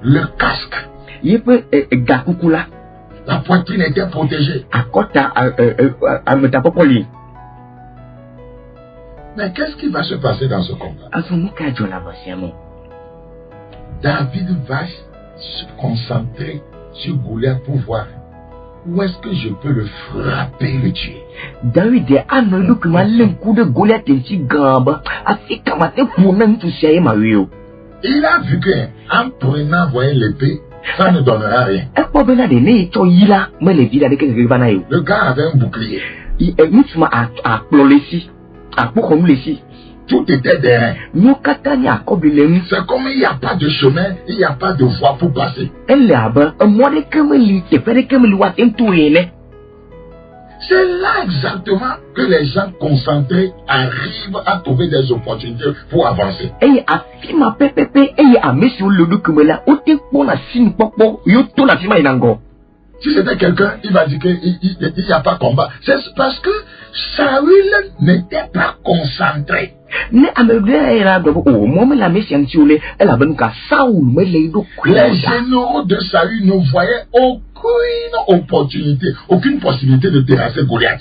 Speaker 2: Le casque.
Speaker 3: Il peut gakukula.
Speaker 2: La poitrine était protégée.
Speaker 3: À côté à metapopoli.
Speaker 2: Mais qu'est-ce qui va se passer dans ce combat? David va se concentrer sur Goliath pour voir où est-ce que je peux le frapper, le tuer.
Speaker 3: David a un coup de Goliath et si gamba a fait kamater pour même tout ça.
Speaker 2: Il a vu que en prenant l'épée, ça ne donnera rien. Le gars avait un bouclier. Tout était derrière. C'est comme il n'y a pas de chemin, il n'y a pas de voie pour passer. C'est là exactement que les gens concentrés arrivent à trouver des opportunités pour avancer. Si c'était quelqu'un, il va dire qu'il n'y a pas combat. C'est parce que Saül n'était pas concentré. Les généraux de Saül ne voyaient aucune opportunité, aucune possibilité de terrasser Goliath.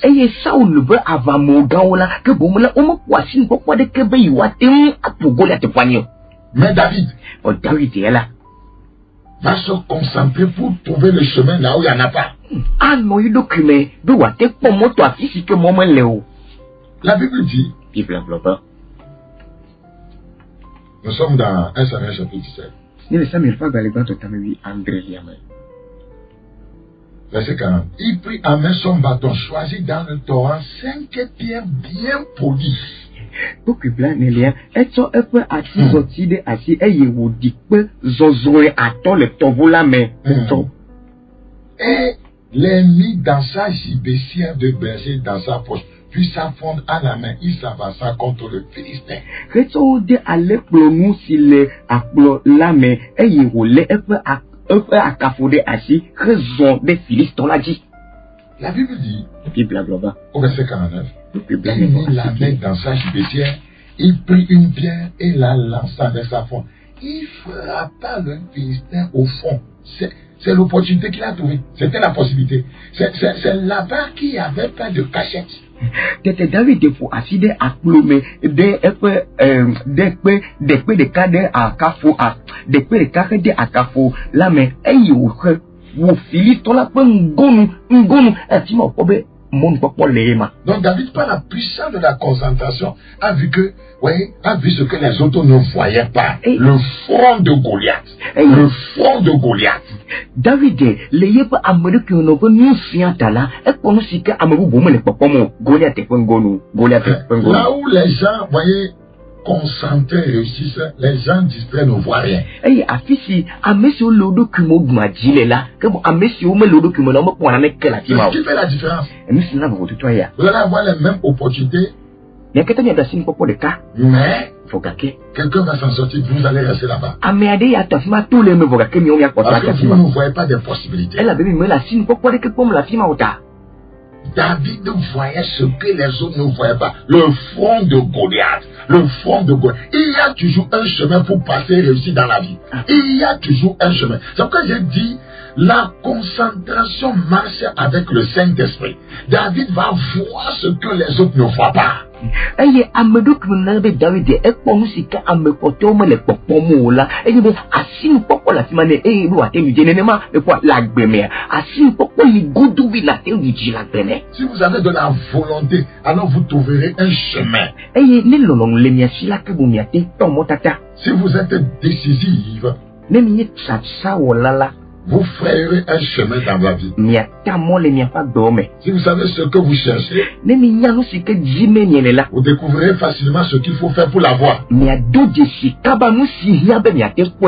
Speaker 2: Mais David va se concentrer pour trouver le chemin là où il n'y en a pas. La Bible dit, nous sommes dans 1 Samuel chapitre 17. Verset 40. Il prit en main son bâton, choisi dans le torrent 5 pierres bien polies. Et les mit dans sa gibecière de berger dans sa poche, puis s'affronte à la main, il s'avança contre le Philistin. La Bible dit, au verset 49, il mit la main dans sa gibecière, il prit une pierre et la lança vers sa fond. Il frappa le Philistin au fond. C'est l'opportunité qu'il a trouvée. C'était la possibilité. C'est là-bas qu'il n'y avait pas de cachette. Donc David, par la puissance de la concentration, a vu que, a vu ce que les autres ne voyaient pas. Le front de Goliath. Le front de Goliath.
Speaker 3: David,
Speaker 2: là où les gens, voyez, concentrés réussissent, les gens distraits ne voient rien.
Speaker 3: Ce qui
Speaker 2: fait la différence. Vous allez avoir les mêmes opportunités, mais quelqu'un va s'en sortir, vous allez rester là-bas. Parce que vous ne voyez pas de possibilités. David voyait ce que les autres ne voyaient pas. Le front de Goliath. Le front de Goliath. Il y a toujours un chemin pour passer et réussir dans la vie. Il y a toujours un chemin. C'est pourquoi j'ai dit, la concentration marche avec le Saint-Esprit. David va voir ce que les autres ne voient pas. Si vous avez de la volonté, alors vous trouverez un chemin. Si vous êtes décisive, vous ferez un chemin dans la vie. Si vous savez ce que vous cherchez, vous découvrirez facilement ce qu'il faut faire pour l'avoir.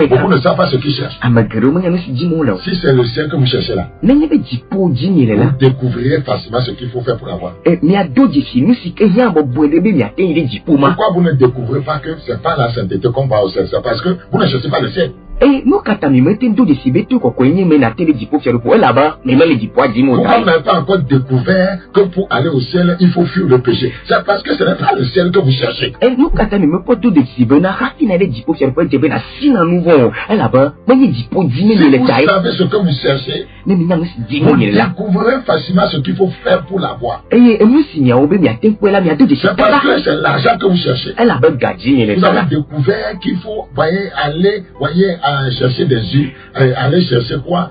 Speaker 2: Beaucoup ne savent pas ce qu'ils cherchent. Si c'est le ciel que vous cherchez là, vous découvrirez facilement ce qu'il faut faire pour l'avoir. Pourquoi vous ne découvrez pas que ce n'est pas la sainteté qu'on va au ciel? C'est parce que vous ne cherchez pas le ciel.
Speaker 3: Et nous, quand on met un dos de cibetu, qu'on connaît, mais la télé du pauvre, c'est le pour là-bas, mais les du poids, dis-moi.
Speaker 2: Vous n'avez pas encore découvert que pour aller au ciel, il faut fuir le péché. C'est parce que ce n'est pas le ciel que vous cherchez.
Speaker 3: Et nous, quand on met pas tout de cibetu, on a raffiné du pauvre, c'est le pour dire, ben, si un nouveau, là-bas, mais il dit pour 10 000
Speaker 2: si vous savez ce que vous cherchez, vous découvrez facilement ce qu'il faut faire pour l'avoir.
Speaker 3: Et nous, si il y a un peu, il y a un peu là, il y a deux de
Speaker 2: c'est parce que c'est l'argent que vous cherchez.
Speaker 3: Elle a gagné,
Speaker 2: vous avez découvert qu'il faut, aller, chercher des huiles, aller chercher quoi,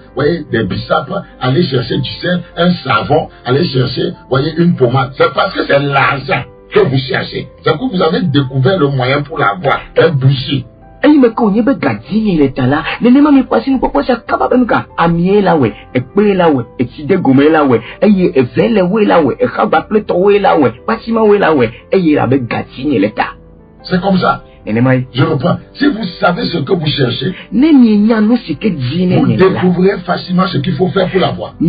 Speaker 2: des bissapes, aller chercher du sel, un savon, aller chercher, une pommade. C'est parce que c'est l'argent que vous cherchez. C'est que vous avez découvert le moyen pour l'avoir, un bougie.
Speaker 3: Et il me connaît pas gardien les temps là. Ne ne m'amène pas si nous pouvons faire capable nous car amier là ouais, et payer là ouais, et tider gommer là ouais, et vele ouais là ouais, et kaba pleto ouais là ouais, bâtiment ouais là ouais, et il a gardien les temps.
Speaker 2: C'est comme ça. Je reprends. Si vous savez ce que vous cherchez, vous découvrez facilement ce qu'il faut faire pour l'avoir. Qui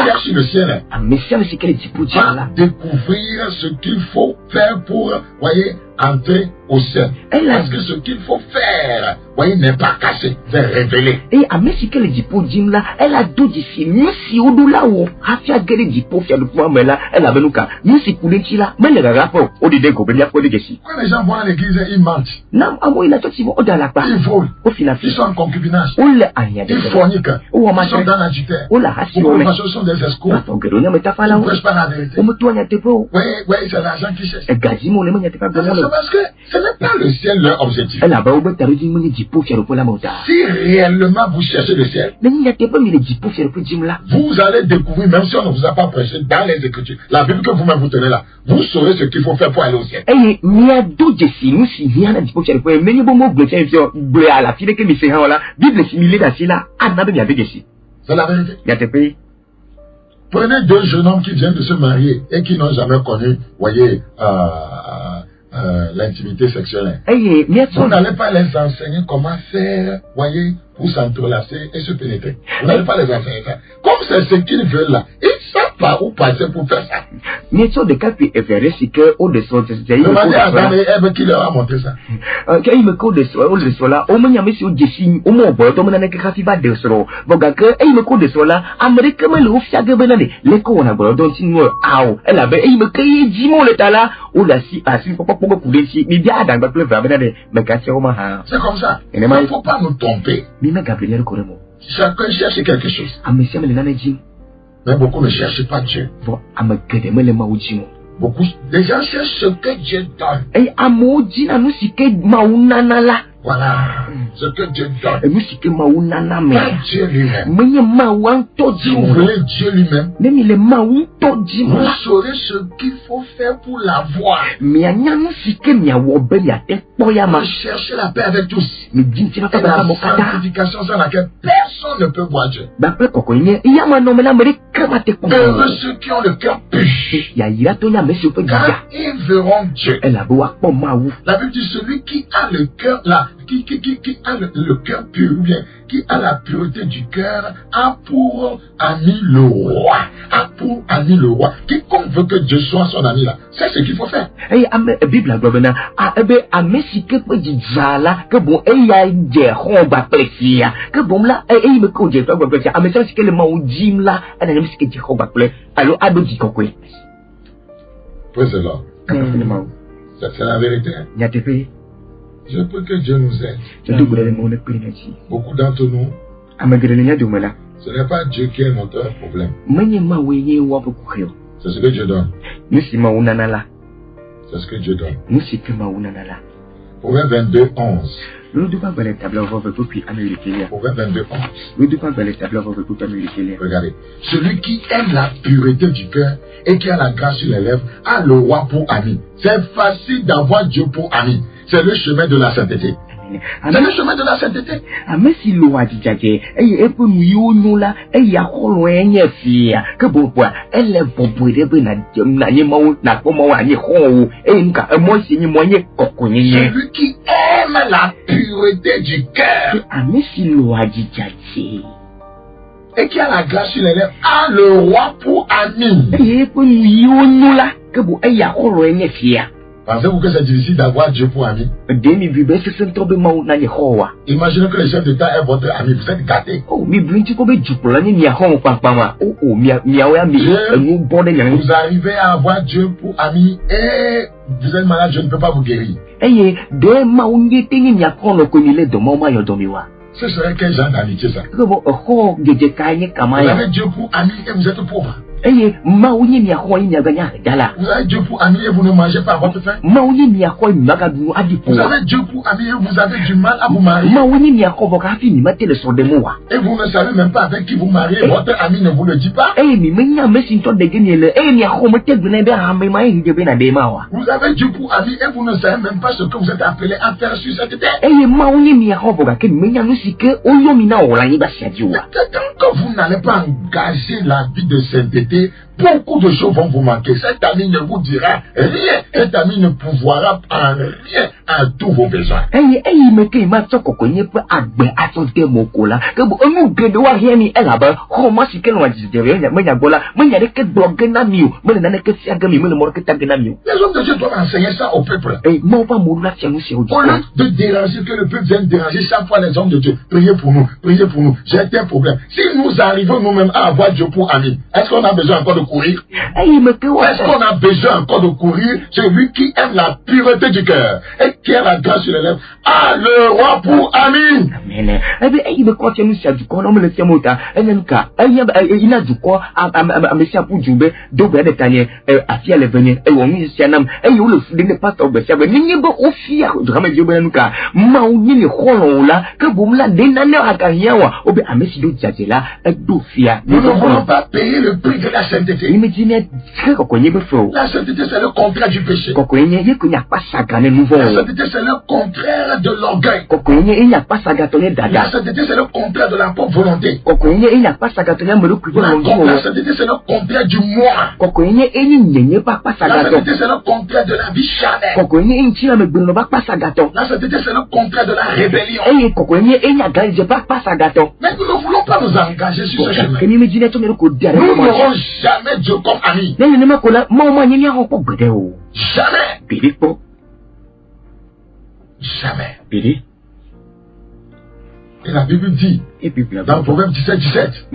Speaker 2: cherche le ciel va découvrir ce qu'il faut faire pour, entrer au ciel. Parce que ce qu'il faut faire, n'est pas caché, c'est révélé.
Speaker 3: Et à messi que le dipo dim là, elle a deux d'ici, si au dos là où, afia guéri dipo fier le point, mais là, elle a benuka, si pour les là, mais le rapport, au dé go, ben
Speaker 2: quand les gens vont à l'église, ils mentent.
Speaker 3: Non, à moi, il a tout, ils vont au-delà là.
Speaker 2: Ils volent.
Speaker 3: Au final,
Speaker 2: ils sont en concubinage.
Speaker 3: Ils
Speaker 2: forniquent. Ils sont dans l'adultère. Ils sont des escrocs. Ils ne prêchent pas la vérité. Oui, c'est l'argent qu'ils cherchent. C'est parce que ce n'est pas le ciel leur objectif. Si réellement vous cherchez le ciel, vous allez découvrir, même si on ne vous a pas prêché dans les Écritures, la Bible que vous-même vous tenez là, vous saurez ce qu'il faut faire pour aller au ciel. C'est la vérité. Prenez deux jeunes hommes qui viennent de se marier et qui n'ont jamais connu, l'intimité sexuelle. Vous n'allez pas les enseigner comment faire, pour s'entrelacer et se pénétrer. Vous n'allez pas les enseigner ça. Comme c'est ce qu'ils veulent là, ils ne savent pas où passer pour faire ça.
Speaker 3: Mais sur des cas qui est vrai, c'est que au dessous de ce
Speaker 2: demandez à Adam et Ève qui leur a montré ça.
Speaker 3: Quand il me colle au dessous là, au moins il y a monsieur Jessie, au moins bon, tout le monde n'a qu'à faire des solo. Bon gars, il me colle dessous là, Amérique mais le ouf chaque benane, les cons on a bon, donc si nous ah, elle avait, il me criait Jimo le tala, ou la si assis pour pas pour les si, mais bien dans le pleuve benane, mais cassé au maha.
Speaker 2: C'est comme ça. Il ne faut pas nous tromper. Chacun cherche quelque chose. Mais beaucoup ne cherchent pas Dieu. Beaucoup des gens cherchent ce que Dieu donne. Voilà ce que Dieu donne. Pas Dieu lui-même. Si vous voulez Dieu lui-même, vous saurez ce qu'il faut faire pour l'avoir. Cherchez la paix avec tous. Et la sanctification sans laquelle personne ne peut voir Dieu. Heureux ceux qui ont le cœur pur, car ils verront Dieu. La Bible dit celui qui a le cœur là, qui a le cœur pur, ou bien qui a la pureté du cœur, a pour ami le roi. A pour ami le roi. Quiconque veut que Dieu soit son ami là, c'est ce qu'il faut faire.
Speaker 3: Bible que bon, il y a des rombes précieux. Que bon là, il me connaît pas quoi précieux. Mais ça c'est que le mot Jim là, elle a mis ce que tu rombes précieux. Alors ado dit quoi?
Speaker 2: Praise the Lord. C'est la vérité. Je prie que Dieu nous aide. Beaucoup d'entre nous, ce n'est pas Dieu qui est notre problème. C'est ce que Dieu donne. C'est ce que Dieu donne. Proverbe 22, 11. Proverbe 22, 11. Regardez. Celui qui aime la pureté du cœur et qui a la grâce sur les lèvres a le roi pour ami. C'est facile d'avoir Dieu pour ami. C'est le chemin de la sainteté. C'est le chemin de la sainteté.
Speaker 3: Si l'eau a dit et pour nous là, et il y a loin fia que bon quoi, elle est bon pour les
Speaker 2: celui qui aime la pureté du cœur et qui a la grâce sur les lèvres a le roi pour ami. Pensez-vous que c'est difficile d'avoir Dieu pour ami?
Speaker 3: Demi bibe se sentobe mau na ni howa.
Speaker 2: Imaginez que le chef d'État est votre ami, vous êtes gâté.
Speaker 3: Oh, mi brinti ko be jupula ni mi ahon pampama. Oh, mi awa mi enu bode nyang.
Speaker 2: Vous arrivez à avoir Dieu pour ami et vous êtes malade, je ne peux pas vous guérir.
Speaker 3: Eye, de mau ngete ni mi akono ko ni le do mau ma yo domiwa.
Speaker 2: Ce serait quel genre d'amitié ça?
Speaker 3: Ko ho geje kanye
Speaker 2: Vous
Speaker 3: kamaya.
Speaker 2: avez Dieu pour ami et vous êtes pauvre.
Speaker 3: Eye, mau ni mi ahon ni aganya dala.
Speaker 2: Vous avez Dieu pour ami et vous ne mangez pas à votre faim.
Speaker 3: Mau ni mi ahon magadu adipo.
Speaker 2: Vous avez Dieu pour ami et vous avez du mal à vous marier.
Speaker 3: Mau ni mi ahon boka fi ni mate le so de moa.
Speaker 2: Et vous ne savez même pas avec qui vous mariez. Votre ami ne vous le dit pas.
Speaker 3: Eye, mi menya mesinto de genele. Eye, mi ahon mate gune be ha me mai de be na de mawa.
Speaker 2: Vous avez Dieu pour ami et vous ne savez même pas ce que vous êtes appelé à faire sur cette terre.
Speaker 3: Eye, mau ni mi ahon boka ke menya no sike oyo mi na ola ni ba siajiwa.
Speaker 2: Quand vous n'allez pas engager la vie de sainteté, beaucoup de choses vont vous manquer. Cet ami ne vous dira rien. Cet ami ne pourvoira en rien à tous vos besoins.
Speaker 3: Eye me ke ma tsoko konye pe agbe atonte mokola. Ke bo onu gede wa hia ni elaba. Ho ma sike no ajide ya menya gola. Menya de ke blogue na miu. Mena na ke siaga mi mena mo ke tagge na miu.
Speaker 2: Les hommes de Dieu doivent enseigner ça au peuple.
Speaker 3: Mo pa mo la tia no se ojo.
Speaker 2: Au lieu de déranger, que le peuple vienne déranger chaque fois les hommes de Dieu. Priez pour nous, priez pour nous. J'ai un problème. Si nous arrivons nous-mêmes à avoir Dieu pour ami, est-ce qu'on a besoin encore de courir? Est-ce qu'on a besoin encore de courir? Celui qui aime la pureté du cœur et qui a la grâce sur les lèvres a le roi pour ami.
Speaker 3: Amen. Ebe me ko tia no se ajuko na mo le tia mota. Enenka. Ina juko amesia pu jube do be de tanye afia le venir e wo mi sia nam e yo le fu de ne pastor be sia be ni be ofia drama bi be nuka ma o ni le holon la ke bom la de na ne aka hiawa obe amesi do jajela e do fia.
Speaker 2: Nous ne voulons pas payer le prix de la sainteté.
Speaker 3: La
Speaker 2: sainteté, c'est le contraire du péché.
Speaker 3: La
Speaker 2: sainteté, c'est le contraire de l'orgueil. La sainteté, c'est le contraire de la propre volonté. La sainteté, c'est le contraire du moi. La sainteté, c'est le contraire de la vie charnelle. La sainteté, c'est le contraire de la rébellion. Mais nous ne voulons pas nous engager sur ce chemin. Nous n'aurons jamais Dieu comme ami. Jamais. Jamais. Et la Bible dit, dans Proverbe 17:17,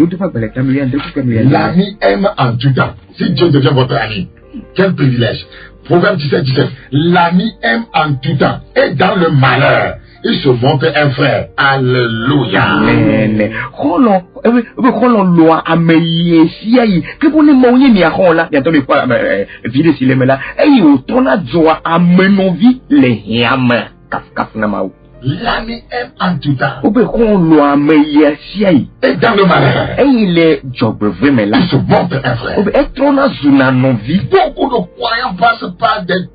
Speaker 2: l'ami aime en tout temps. Si Dieu devient votre ami, quel privilège. Proverbe 17:17, l'ami aime en tout temps. Et dans le malheur, il se montre un frère. Alléluia.
Speaker 3: Amen. Holon loi ameye siai ke bone mauye mi ahola bientôt le fois vide si le mela e o tona joa amenovi le hiam kaf na mau.
Speaker 2: L'ami aime en tout temps.
Speaker 3: Obe holon ameye siai
Speaker 2: et dans le malheur
Speaker 3: e il job vraiment là
Speaker 2: il se montre un frère.
Speaker 3: Obe e tona zuna novi.
Speaker 2: Beaucoup de croyants passent par des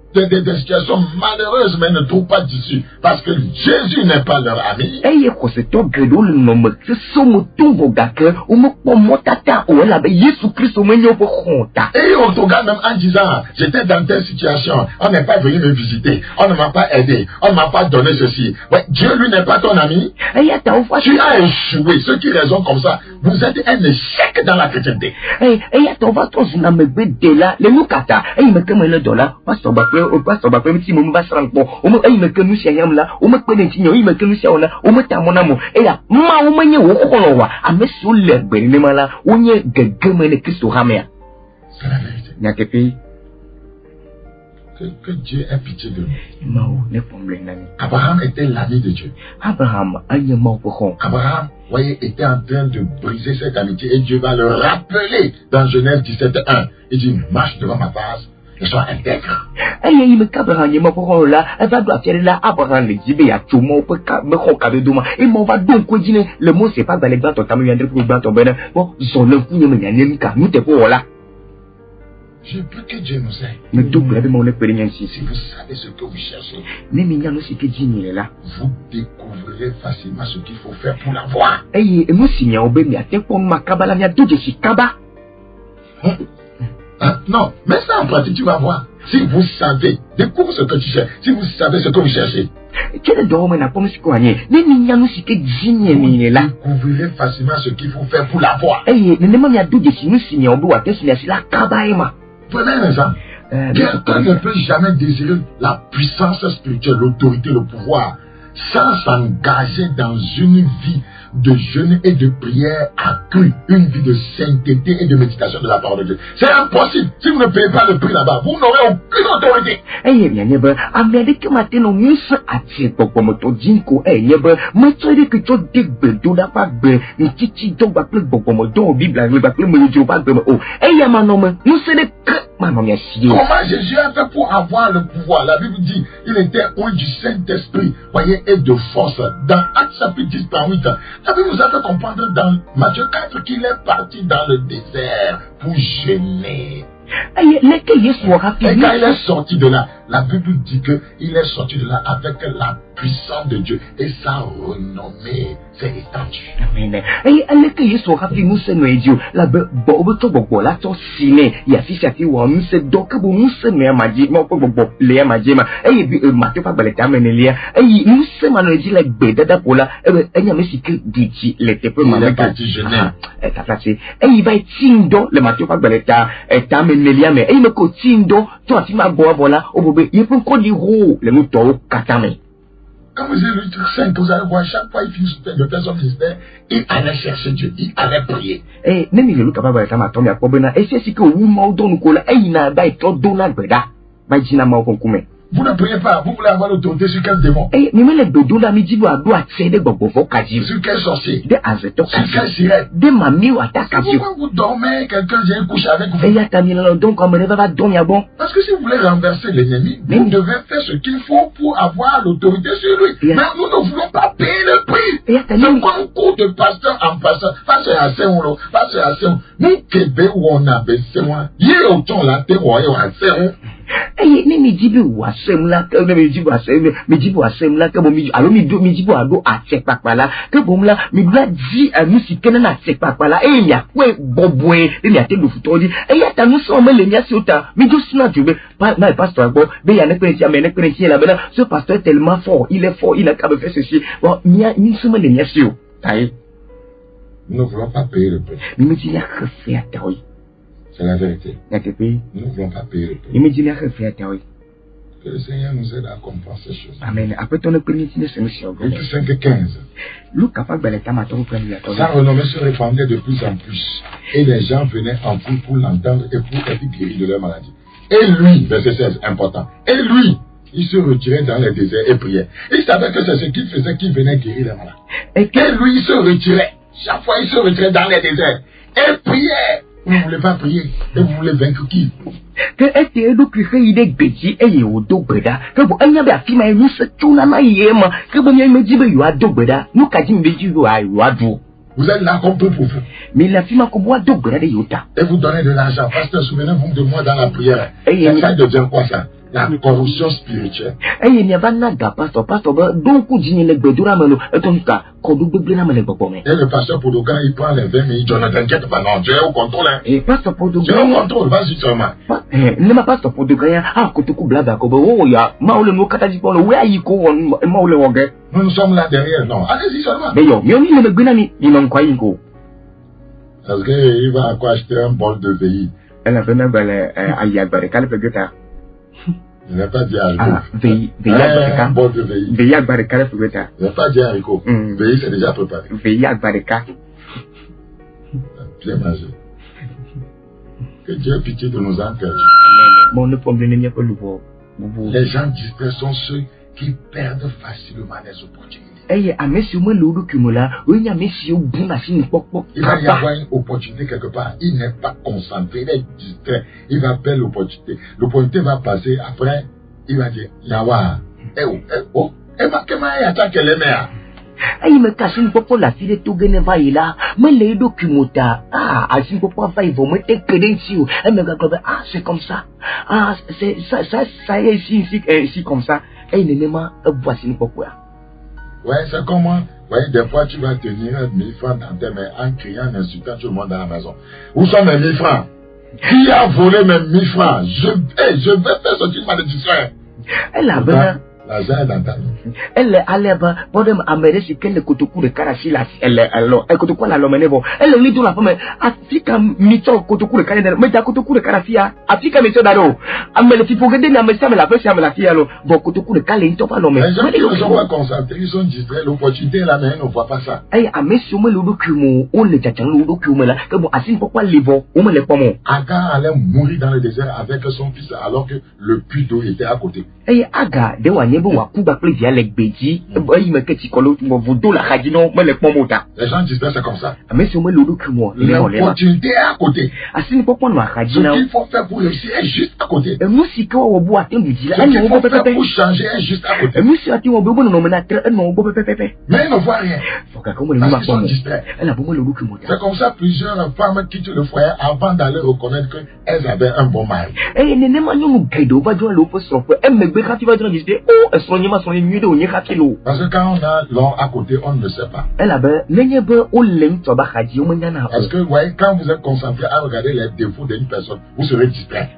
Speaker 2: situations malheureuses mais ne trouvent pas d'issue parce que Jésus n'est pas leur ami. Et on te regarde même en disant j'étais dans telle situation, on n'est pas venu me visiter, on ne m'a pas aidé, on ne m'a pas donné ceci. Ouais, Dieu lui n'est pas ton ami. Tu as échoué. Ceux qui raisonnent comme ça, vous êtes un échec dans la chrétienté.
Speaker 3: O pastor ba permiti mo ba sranko o mo ayi mekanu sia yamla o mo kpedenti nyo yi mekanu sia ona o mo tamona mo eya ma o menye wo kholowa ameso le gbere ne mala onye gegeme ne Kristo hamea.
Speaker 2: C'est la vérité.
Speaker 3: Nyakepe
Speaker 2: que Dieu ait pitié de nous.
Speaker 3: Mao ne pomble nani.
Speaker 2: Abraham était l'ami de Dieu.
Speaker 3: Abraham anye mao pokon.
Speaker 2: Abraham, voyez, était en train de briser cette amitié et Dieu va le rappeler dans Genèse 17:1. Il dit marche devant ma face. Ils sont intègres.
Speaker 3: Il me cabra, il m'a pour là, elle va doit faire là, Abraham, les Jibé, à tout mon peu, me concave de moi, et m'en va donc continuer. Le mot, c'est pas dans les glands, ton viendrait pour le blanc, ton bénin. Bon, son le coup, il me car nous t'es pour là.
Speaker 2: Je veux que Dieu nous aide.
Speaker 3: Mais tout le monde mon expérience ici.
Speaker 2: Si vous savez ce que vous cherchez,
Speaker 3: mais il aussi que Dieu est là.
Speaker 2: Vous découvrirez facilement ce qu'il faut faire pour l'avoir.
Speaker 3: Et nous, si nous obéissons, il y a des pour ma cabala, il y a tout de suite, kaba.
Speaker 2: Non, mais ça en pratique, tu vas voir. Si vous savez, découvre ce que tu cherches. Si vous savez ce que vous cherchez. Vous découvrirez facilement ce qu'il faut faire pour l'avoir.
Speaker 3: Prenez un exemple.
Speaker 2: Quelqu'un ne peut jamais désirer la puissance spirituelle, l'autorité, le pouvoir, sans s'engager dans une vie de jeûne et de prière accrue, une vie de sainteté et de méditation de la parole de Dieu. C'est impossible. Si vous ne payez pas le prix là-bas, vous n'aurez aucune autorité. Comment Jésus a fait pour avoir le pouvoir? La Bible dit, il était oint du Saint-Esprit, voyez, et de force. Dans Actes chapitre 10 par 8, la Bible nous a fait comprendre dans Matthieu 4 qu'il est parti dans le désert pour jeûner. Et quand il est sorti de là, la Bible dit qu'il est sorti de là avec la puissance de Dieu et sa renommée, ses statuts. Amen. Et elle que Yesu a fait nous c'est nous Dieu. La bobo to bobo la to sine. Ya si chati wa nous c'est donc bo nous c'est mais maji mo bobo le maji ma. Et bi Matthieu pas balé ta menelia. Et nous c'est mano dit la bedada pola. Et nya me si que dit les te peu mal parti jeûner. Et ta place. Et il va tindo le Matthieu pas balé ta menelia mais il me ko tindo to atima bo voilà au bobo il peut ko di ro le nous to katame. Quand vous avez lu le 5, vous allez voir, chaque fois il finissait de faire son ministère, il allait chercher Dieu, il allait prier. Et même il est capable de faire ma tombe à Kobena, et c'est ce que vous m'avez donné, et il n'a pas été donné à Beda. Vous ne priez pas, vous voulez avoir l'autorité sur quel démon? Et mais les bédous là, midi vous avez accéder au kaji. Sur quel sorcier? Des azeto. Sur quel sirène? Des mamies ou attaques. Pourquoi vous dormez, quelqu'un vient coucher avec vous? Et il y a ta mille donc on ne va pas dormir bon. Parce que si vous voulez renverser l'ennemi, vous devez faire ce qu'il faut pour avoir l'autorité sur lui. Mais nous ne voulons pas payer le prix. C'est comme un cours de pasteur en passant. Face à Séon, face à Séon. Nous, Québec, où on a baissé, il y a autant la terre, où on a Séon. Eh, ne mi jibu wa sem la ke ne mi jibu wa sem la ke bo mi alo mi jibu ado a check pakpala ke bo mla mi bla di mi si kena na check pakpala e mi akwe bobwe e mi ate do futodi e ya ta no so me le mi asiota mi do sina jube na pasteur bo be ya ne pensi amene pensi la bela ce pasteur est tellement fort il a capable faire ceci bon mi so me le mi asio tai nous ne voulons pas payer le prix mi me dit la refait atawi. C'est la vérité. Nous ne voulons pas payer le prix. Que le Seigneur nous aide à comprendre ces choses. Amen. Après ton premier c'est monsieur. Luc 5 et 15. Sa renommée se répandait de plus en plus. Et les gens venaient en foule pour l'entendre et pour être guéris de leur maladie. Et lui, verset 16, important. Et lui, il se retirait dans les déserts et priait. Il savait que c'est ce qu'il faisait qui venait guérir les malades. Et lui, il se retirait. Chaque fois, il se retirait dans les déserts et priait. Vous ne voulez pas prier et vous voulez vaincre qui? Que est-ce que vous avez des bêtises et vous breda? Que vous avez des filles mais nous sommes tous là yéma. Que vous avez dit que vous avez deux breda. Nous qu'avons dit que vous avez deux. Vous êtes là comme peu pour vous. Mais la fille m'a comme deux breda de Yota. Et vous donnez de l'argent. Pasteur, souvenez-vous de moi dans la prière. Et ça de dire quoi ça? La corruption spirituelle. Et il n'y a pas de pasteur, donc vous dites les bédouras, mais et le pasteur Podogan, il prend les 20 000, il ne t'inquiète pas, non, tu es au contrôle. Et pasteur Podogan. Tu es au contrôle, vas-y seulement. Ne m'a pas Podogan, Kotoku Blada, Kobo, ya, Maule Mokataji, where you go, Maule Wogé. Nous sommes là derrière, non, allez-y seulement. Mais yo, le Gunani, il n'en quoi il go. Parce qu'il va quoi acheter un bol de VI. Elle a fait un bel ayagba, calme le guetta. Je n'ai pas dit haricot. Veillak barika. Je n'ai pas dit haricot. Veillak, c'est déjà préparé. Veillak barika. Bien mangé. Que Dieu ait pitié de nos âmes perdues. Les gens discrets sont ceux qui perdent facilement les opportunités. Il va y avoir une opportunité quelque part. Il n'est pas concentré, il est distrait. Il va perdre l'opportunité. L'opportunité va passer après. Il va dire Yawa. Il me casse une fois la fille de tout gagner là. Mais les documents, si vous pouvez faire, vous mettez crédentiaux. Et me dit, c'est comme ça. C'est ça est ici comme ça. Et il ne m'a voici pourquoi. Ouais, c'est comment? Ouais, des fois tu vas tenir 1000 francs dans tes mains en criant, en insultant tout le monde dans la maison. Où sont mes 1000 francs? Qui a volé mes 1000 francs? Je vais faire sortir ma malédiction. Elle a bien. L'argent est dans ta main.
Speaker 3: Elle allait ba bodem amere si kele kotoku de karachi la elle alors elle kotoku la lomene bo elle li do la femme Afrika mito kotoku de karachi mais ta kotoku de karachi Afrika mito daro amele ti fogede na mesa me la pesa me la fia lo bo kotoku de kale ito pa lomene
Speaker 2: les gens qui ne sont pas concentrés ils sont distraits l'opportunité là mais ils ne voient pas ça
Speaker 3: amesi o me lo dokumo o le chachan lo dokumo la que bon asin pourquoi livo o me le pomo
Speaker 2: Agar allait mourir dans le désert avec son fils alors que le puits d'eau était à côté
Speaker 3: aga de wa nyebo wa kuba ple via legbeji il me keti kolo mo vodo la khadino me le pomo ta
Speaker 2: les gens distraits c'est comme ça
Speaker 3: amesi o me lo dokumo
Speaker 2: l'opportunité est à côté
Speaker 3: asin pourquoi no khadina
Speaker 2: ce qu'il faut faire pour réussir est juste à côté
Speaker 3: musika wo bo atendu dila
Speaker 2: ce qu'il faut faire pour changer est juste à côté
Speaker 3: musika ti wo bo no mena tre no bo pepepe
Speaker 2: mais ils ne voient rien
Speaker 3: parce
Speaker 2: qu'ils sont distraits. C'est comme ça plusieurs femmes quittent le foyer avant d'aller reconnaître qu'elles avaient un bon mari. Parce que quand on a l'homme à côté, on ne sait pas. Parce que vous voyez, quand vous êtes concentré à regarder les défauts d'une personne, vous serez distrait.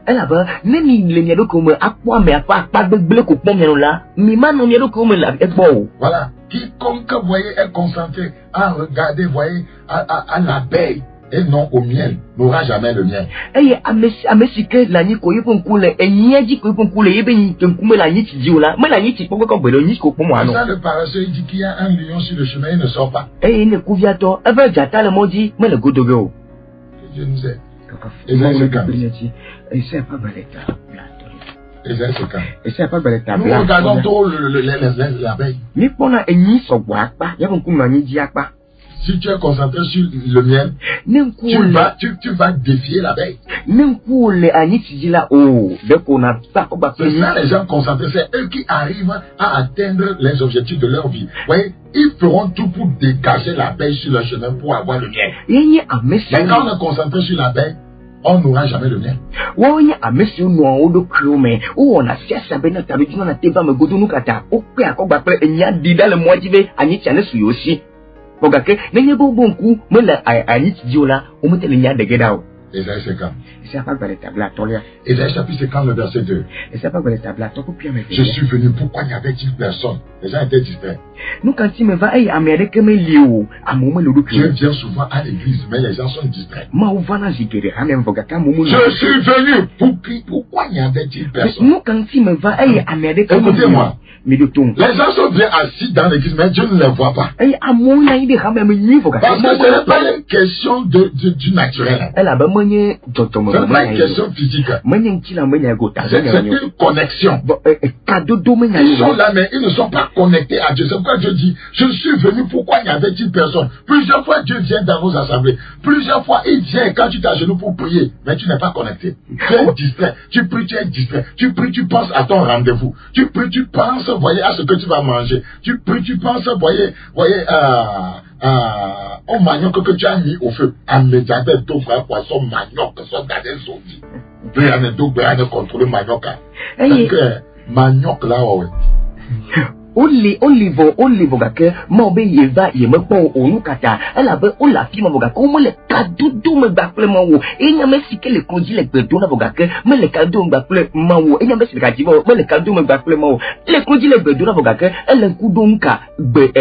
Speaker 2: Voilà. Quiconque, vous voyez, est concentré à regarder, vous voyez, à l'abeille et non au miel, n'aura jamais le miel. Ça, le paresseux, il dit qu'il y a un lion sur le chemin, il ne sort pas.
Speaker 3: Que
Speaker 2: Dieu nous aide. Nous regardons trop l'abeille. Si tu es concentré sur le miel, tu vas défier l'abeille. C'est ça les gens concentrés, c'est eux qui arrivent à atteindre les objectifs de leur vie. Vous voyez, ils feront tout pour dégager l'abeille sur le chemin pour avoir le miel. Mais quand on est concentré sur l'abeille, on n'aura jamais le miel. Ésaïe 50. Ésaïe chapitre 50, le verset 2. Je suis venu, pourquoi n'y avait-il personne? Les gens étaient distraits. Dieu vient souvent à l'église, mais les gens sont distraits. Je suis venu, pourquoi n'y avait-il personne? Écoutez-moi. Les gens sont bien assis dans l'église, mais Dieu ne les voit pas. Parce que ce n'est pas une question du naturel. Ce n'est pas une question physique. C'est une connexion. Ils sont là, mais ils ne sont pas connectés à Dieu. C'est pourquoi Dieu dit, je suis venu, pourquoi n'y avait-il personne? Plusieurs fois, Dieu vient dans nos assemblées. Plusieurs fois, il vient quand tu t'agenouilles pour prier, mais tu n'es pas connecté. Tu es distrait. Tu pries, tu es distrait. Tu pries, tu penses à ton rendez-vous. Tu pries, tu penses, voyez, à ce que tu vas manger. Tu pries, tu penses, voyez, au manioc que tu as mis au feu. À médiateur, d'autres poissons, manioc, soit dans des zombies. Rien ne doit rien contrôler manioc. Donc, manioc là, ouais.
Speaker 3: Olivo gake mobe yeva yemepo onukata elabe olafi mo gake o mole kadudu me gbaple mo wo enya me sike le konji le gbedo na gake me le kadu gbaple mo wo enya me sike kajibo me le kadu me gbaple mo wo le konji le gbedo na gake ele kudo nka gbe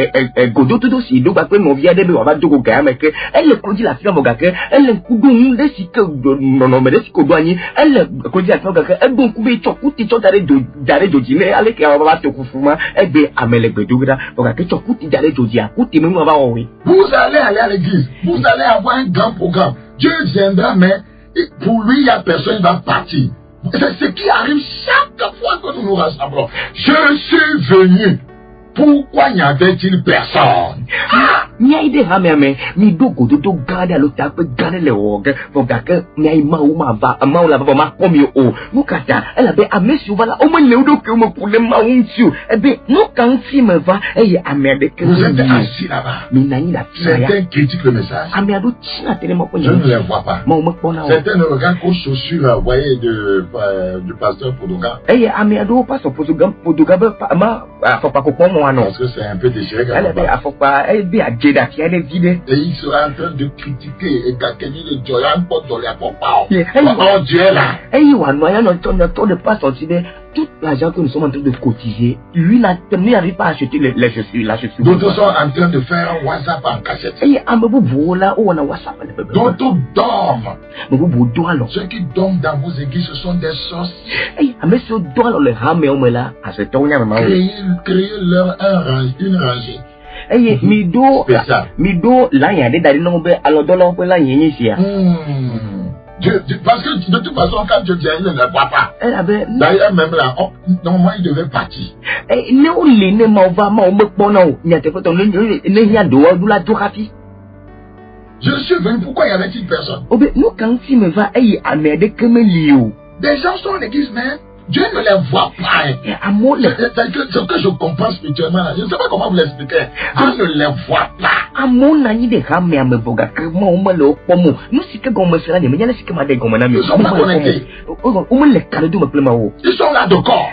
Speaker 3: godo todo si do gbaple mo via de be wa ba dogo ga meke ele konji la fi mo gake ele kudo nle sike no me de sike do anyi ele konji la fi gake e don ku be chokuti chotare do dare do jine ale ke wa ba to kufuma ebe vous allez
Speaker 2: aller à l'église, vous allez avoir un grand programme. Dieu viendra, mais pour lui, il n'y a personne qui va partir. C'est ce qui arrive chaque fois que nous nous rassemblons. Je suis venu. Pourquoi n'y avait-il personne?
Speaker 3: Niaide hameme mi dogo do gada lo tape gada le woga fogaka nyai mauma va maula va ma komi o mukata ela be amesi vala o mele do ke mo pour le mauntiu ebe no kan si me va e amede que
Speaker 2: vous êtes assis là-bas. Certains critiquent le message.
Speaker 3: Amiado tina tele mo
Speaker 2: je ne les vois pas. Certains ne regardent qu'aux chaussures voyez du pasteur Podoga.
Speaker 3: Amiado pasteur Podoga ma fa pa ko mo ano
Speaker 2: parce que c'est un peu déchiré.
Speaker 3: Elle be afopa e be
Speaker 2: Et il sera en train de critiquer et d'accueillir le Dieu pour les apôtres. Oh Dieu là.
Speaker 3: Tout l'argent que nous sommes en train de cotiser, lui n'arrive pas à acheter la chaussure.
Speaker 2: D'autres sont en train de faire un WhatsApp en cachette. D'autres dorment. Ceux qui dorment dans vos églises, ce sont des sorciers. Créez leur une rangée. Parce que de toute façon, quand Dieu dit, il ne le voit pas. D'ailleurs, même là, normalement, il devait partir. Je suis venu, pourquoi y avait-il personne? Des gens sont en église, mais Dieu ne les voit pas. Ce que je comprends spirituellement, je ne sais pas comment vous l'expliquer. Dieu ne les voit pas. Ils sont pas connectés. Ils sont là de corps.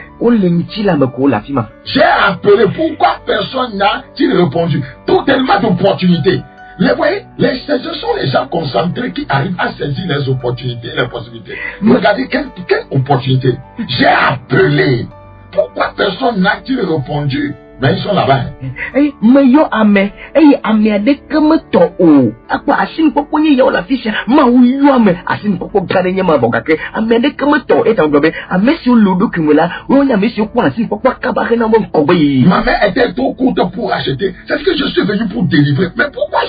Speaker 2: J'ai appelé, pourquoi personne n'a-t-il répondu? Pour tellement d'opportunités. Vous voyez, ce sont les gens concentrés qui arrivent à saisir les opportunités, les possibilités. Regardez, quelle opportunité. J'ai appelé. Pourquoi personne n'a-t-il répondu? Mais ils sont là-bas. Ma main était trop courte pour acheter. C'est ce que je suis venu pour délivrer. Mais pourquoi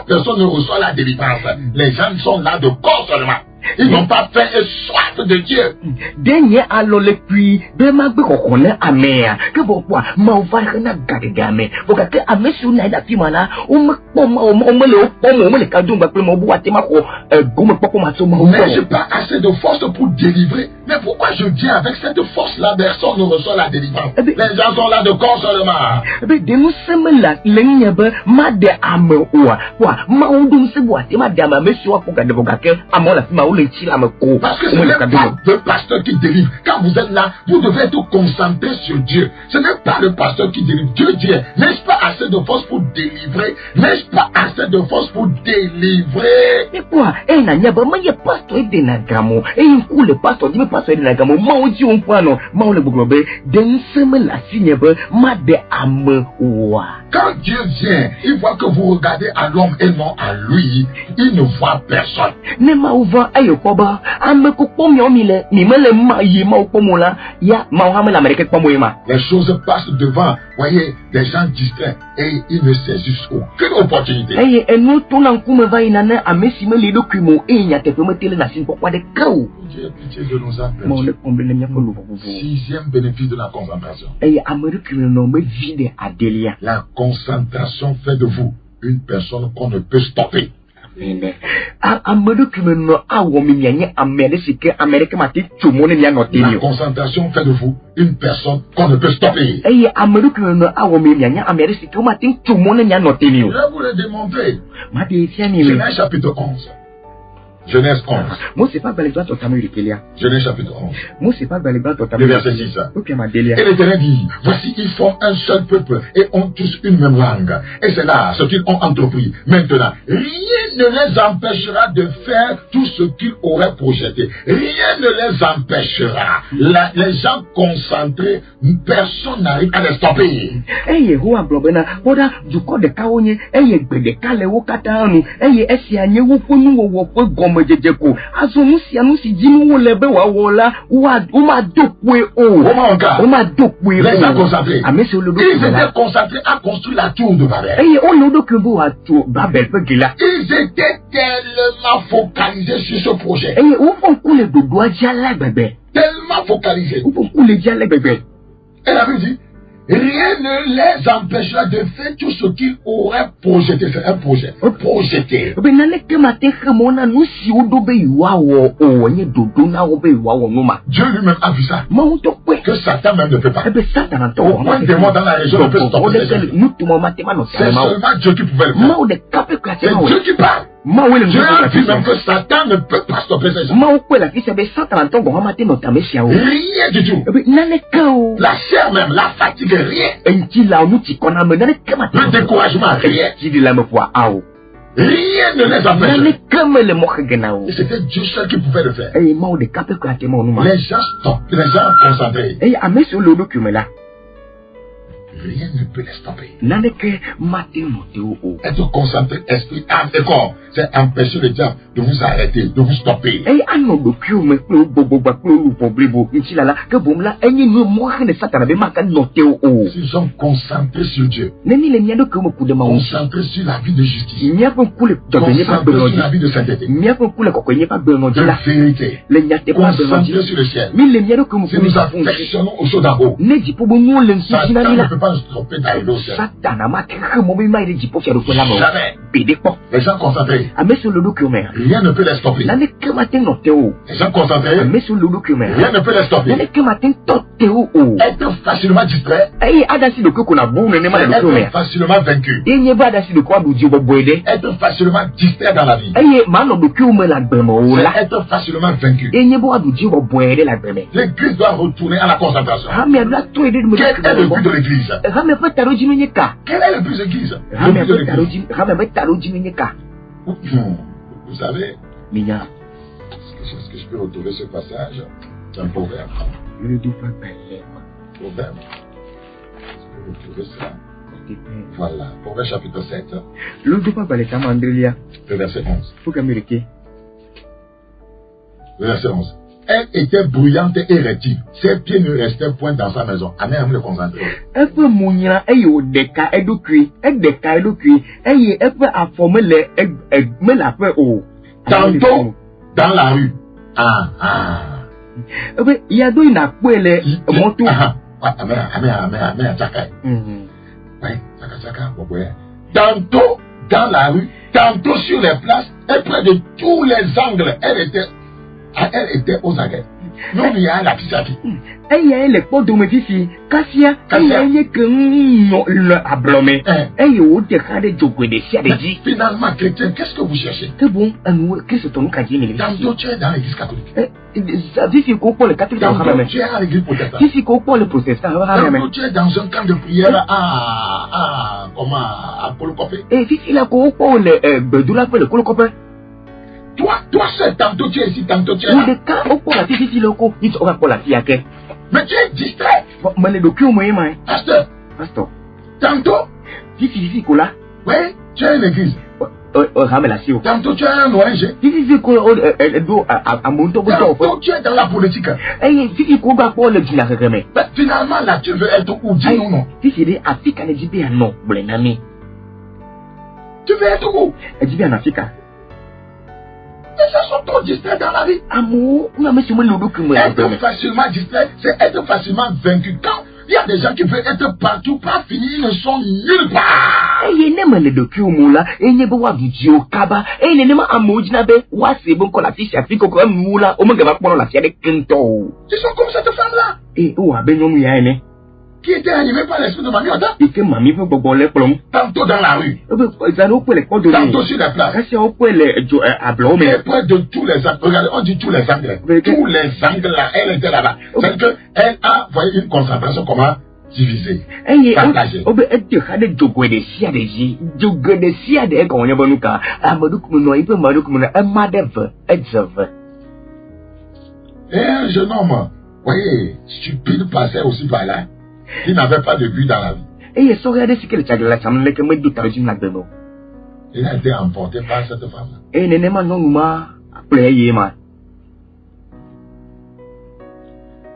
Speaker 2: personne ne reçoit la délivrance? Les gens sont là de corps seulement. Ils n'ont pas faim et soif de Dieu.
Speaker 3: Dernier alors le puits, ma reconnaît à mer. Que pourquoi ma va rien garder. Pour que à monsieur n'a pas pu là, me
Speaker 2: mais j'ai pas assez de force pour délivrer. Mais pourquoi je dis avec cette force-là, personne ne reçoit la délivrance? Les gens sont là de corps seulement.
Speaker 3: De nous sommes là, l'aignebe, ma de ame ou quoi, ma on se voit, ma dame, monsieur, pour garder vos caquets, à moi la fima ou les chila me co.
Speaker 2: Parce que ce n'est pas le pasteur qui délivre. Quand vous êtes là, vous devez être concentré sur Dieu. Ce n'est pas le pasteur qui délivre. Dieu dit, n'ai-je pas assez de force pour délivrer? N'ai-je pas assez de force pour délivrer?
Speaker 3: Mais quoi? N'a pas, mais il y a pasteur de Nagamo. Et un coup, le pasteur dit, pasteur de Nagamo, maudit un point, non, maudit le bouglobe, d'un semaine la signe, ma de ame ou.
Speaker 2: Quand Dieu vient, il voit que vous regardez à l'homme et non à lui. Il ne voit personne.
Speaker 3: Ne m'a ouvert ayo koba, ame kokpom yomile, ni me le ma yema opomola, ya ma l'Amérique pomoyema.
Speaker 2: Les choses passent devant, voyez, les gens distraits et ils ne saisissent aucune opportunité.
Speaker 3: Et nous tournons comme va inane à messime les documents et il y a te permettre la nation pourquoi des chaos.
Speaker 2: Dieu pitié de nos appels. Sixième bénéfice de la concentration.
Speaker 3: Et Amérique non me vide à Delia.
Speaker 2: La concentration fait de vous une personne qu'on ne peut stopper.
Speaker 3: La
Speaker 2: concentration fait de vous une personne qu'on ne peut stopper.
Speaker 3: Je
Speaker 2: vais vous le démontrer. Genèse chapitre 11. Genèse 11. Genèse chapitre 11. Le verset 6. Et l'Éternel dit, voici, ils font un seul peuple et ont tous une même langue. Et c'est là ce qu'ils ont entrepris. Maintenant, rien ne les empêchera de faire tout ce qu'ils auraient projeté. Rien ne les empêchera. Les gens concentrés, personne n'arrive à les stopper. Les gens concentrés. Ils étaient concentrés à construire la tour de Babel. Ils étaient tellement focalisés sur ce projet. Tellement focalisés. Elle avait dit, rien ne les empêchera de faire tout ce qu'ils auraient projeté. C'est un projet. Projeté. Dieu lui-même a vu ça. Que Satan même ne peut pas. Aucun démon dans la région ne peut stopper. C'est seulement Dieu qui pouvait le faire. C'est Dieu qui parle. Dieu a dit même que Satan ne peut pas stopper ces gens. Rien du tout. La chair même, la fatigue, rien. Le découragement, rien. Rien ne les empêche. Et c'était Dieu seul qui pouvait le faire. Les gens stoppent, les gens concentrés. Rien ne peut les stopper. Être concentré, esprit, âme et corps, c'est empêcher le diable de vous arrêter, de vous stopper. S'ils sont concentrés sur Dieu, concentrés sur la vie de justice, concentrés sur la vie de sainteté, de vérité, concentrés sur le ciel. Si nous affectionnons aux choses d'en haut, Satan ne peut pas nous stopper d'arriver au ciel. Jamais. Les gens concentrés, rien ne peut les stopper. Les gens concentrés, rien ne peut les stopper. Être facilement distrait, être facilement vaincu, être facilement distrait dans la vie, être facilement vaincu. L'église doit retourner à la concentration. Quel est le but de l'église? Quel est le but de l'église? Vous savez, est-ce que je peux retrouver ce passage d'un proverbe? Proverbe. Est-ce que je peux retrouver ça? Voilà, Proverbe chapitre 7. Le verset 11. Le verset 11. Elle était bruyante et rétive. Ses pieds ne restaient point dans sa maison. Amen, le concentrer. Tantôt, dans la rue. Tantôt, dans la rue, tantôt sur les places, et près de tous les angles, elle était aux aguets. Non, il y a la pisaki. Finalement, chrétien, qu'est-ce que vous cherchez? Tantôt tu es dans l'église catholique. Tantôt tu es à l'église protestante. Tantôt tu es dans un camp de prière à Kolokopé. Toi seul, tantôt tu es ici, tantôt tu es là. Mais tu es distrait. Pasteur. Tantôt. Oui, tu es une église. Tantôt tu es un ONG. Tantôt tu es dans la politique. Mais finalement là, tu veux être où? Dis-nous non. Tu veux être où? Les gens sont trop distraits dans la vie. Être facilement distrait, c'est être facilement vaincu. Quand il y a des gens qui veulent être partout, pas finir, ils ne sont nulle part. Ils sont comme cette femme-là. Qui était animé par l'esprit de Mamioda. Tantôt dans la rue. Tantôt sur les places. Et près de tous les angles. Regardez, on dit tous les angles. Tous les angles là, elle était là-bas. C'est qu'elle a, voyez, une concentration comment divisée. Partagée. Et un jeune homme, voyez, stupide passait aussi par là. Il n'avait pas de but dans la vie. Il a été emporté par cette femme-là.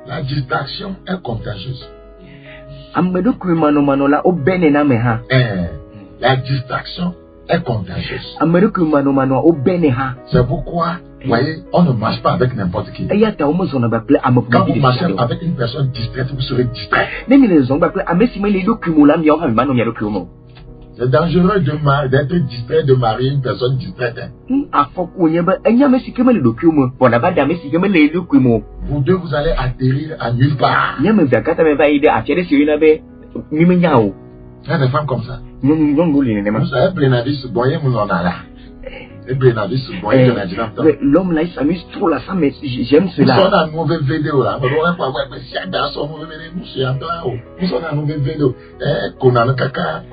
Speaker 2: La distraction est contagieuse. La distraction est contagieuse. C'est pourquoi, voyez, on ne marche pas avec n'importe qui. Quand vous marchez avec une personne distraite, vous serez distrait. C'est dangereux d'être distrait, de marier une personne distraite. Vous deux, vous allez atterrir à nulle part. Il y a des femmes comme ça. Vous savez, Plénavis, voyez, vous en a là.
Speaker 3: L'homme là, il s'amuse trop là, ça, mais j'aime cela.
Speaker 2: Nous sommes dans une mauvaise vidéo là. Nous sommes dans une mauvaise vidéo. Qu'on a le caca,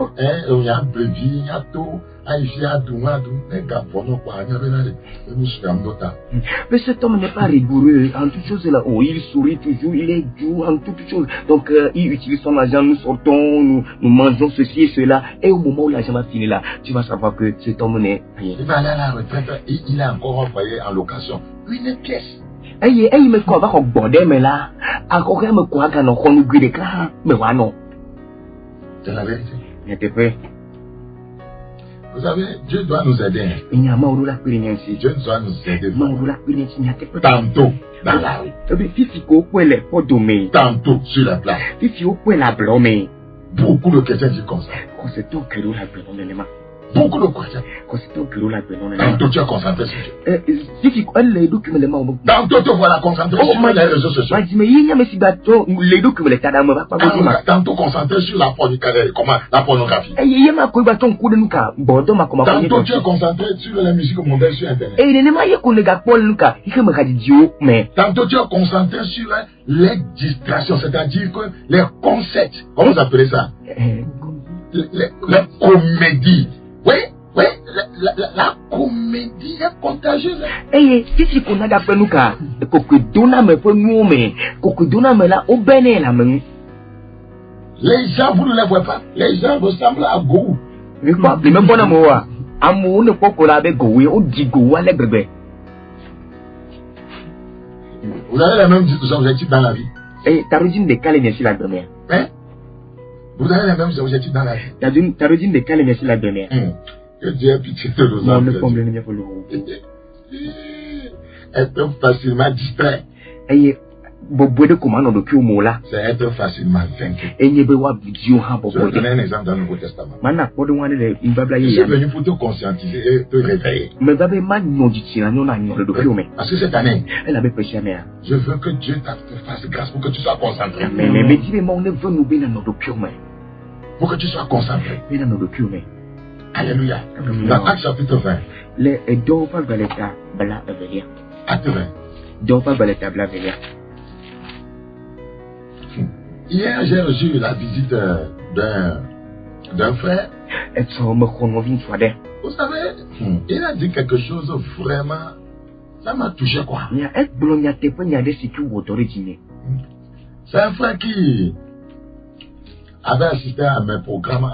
Speaker 2: on y a un bébé, il y a tout.
Speaker 3: Mais cet homme n'est pas rigoureux en toutes choses là. Oh, il sourit toujours, il est doux en toutes choses. Donc il utilise son argent, nous sortons, nous mangeons ceci et cela. Et au moment où l'argent va finir là, tu vas savoir que cet homme n'est rien.
Speaker 2: Il va aller à la retraite, il a encore envoyé en location une pièce.
Speaker 3: Il me croit pas bordel mais là, encore il me croit qu'on a nous guide là, mais voilà non.
Speaker 2: C'est la vérité.
Speaker 3: N'était pas.
Speaker 2: Vous savez, Dieu doit nous aider.
Speaker 3: Dieu doit nous
Speaker 2: aider.
Speaker 3: Tantôt
Speaker 2: dans la rue.
Speaker 3: Tantôt
Speaker 2: sur la place.
Speaker 3: Beaucoup
Speaker 2: de chrétiens disent comme ça. Beaucoup de chrétiens. Tantôt tu es concentré sur Dieu. Tantôt tu vois la concentration sur les réseaux sociaux. Tantôt concentré sur la pornographie. Tantôt tu es concentré sur la musique mondaine sur internet. Tantôt tu es concentré sur les distractions, c'est-à-dire que les concepts, comment vous appelez ça? Les comédies. Oui, la comédie est contagieuse.
Speaker 3: Si qu'on a d'après nous,
Speaker 2: les gens, vous ne les voyez pas. Les gens ressemblent à Gou.
Speaker 3: Vous
Speaker 2: avez les mêmes objectifs dans la vie. Hein? Vous avez les mêmes objectifs dans la vie. Que Dieu ait pitié de nos enfants. Être facilement distrait. C'est être facilement vaincu. Je vais donner un exemple dans le Nouveau Testament. Je suis venu pour te conscientiser et te réveiller. Parce que cette année, je veux que Dieu te fasse grâce pour que tu sois concentré. Pour que tu sois concentré. Alléluia. Dans Acte chapitre 20. Acte 20. Hier, j'ai reçu la visite d'un frère. Vous savez, il a dit quelque chose vraiment, ça m'a touché quoi. C'est un frère qui avait assisté à mes programmes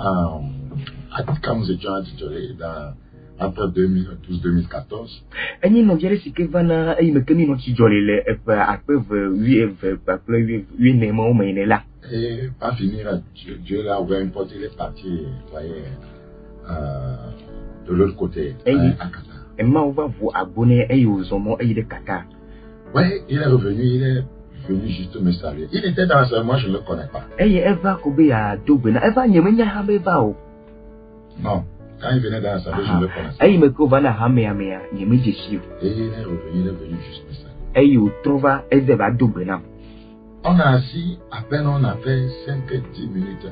Speaker 2: quand nous étions intitulés entre 2012 et 2014. Et pas finir, Dieu l'a ouvert une porte, il est parti, vous voyez, de l'autre côté, à Qatar. Oui, il est revenu juste me saluer. Il était dans ce, moi je ne le connais pas. Non. Quand il venait dans la salle, je ne le connaissais pas. Et il est venu juste me saluer. On a assis, à peine on a fait 5-10 minutes.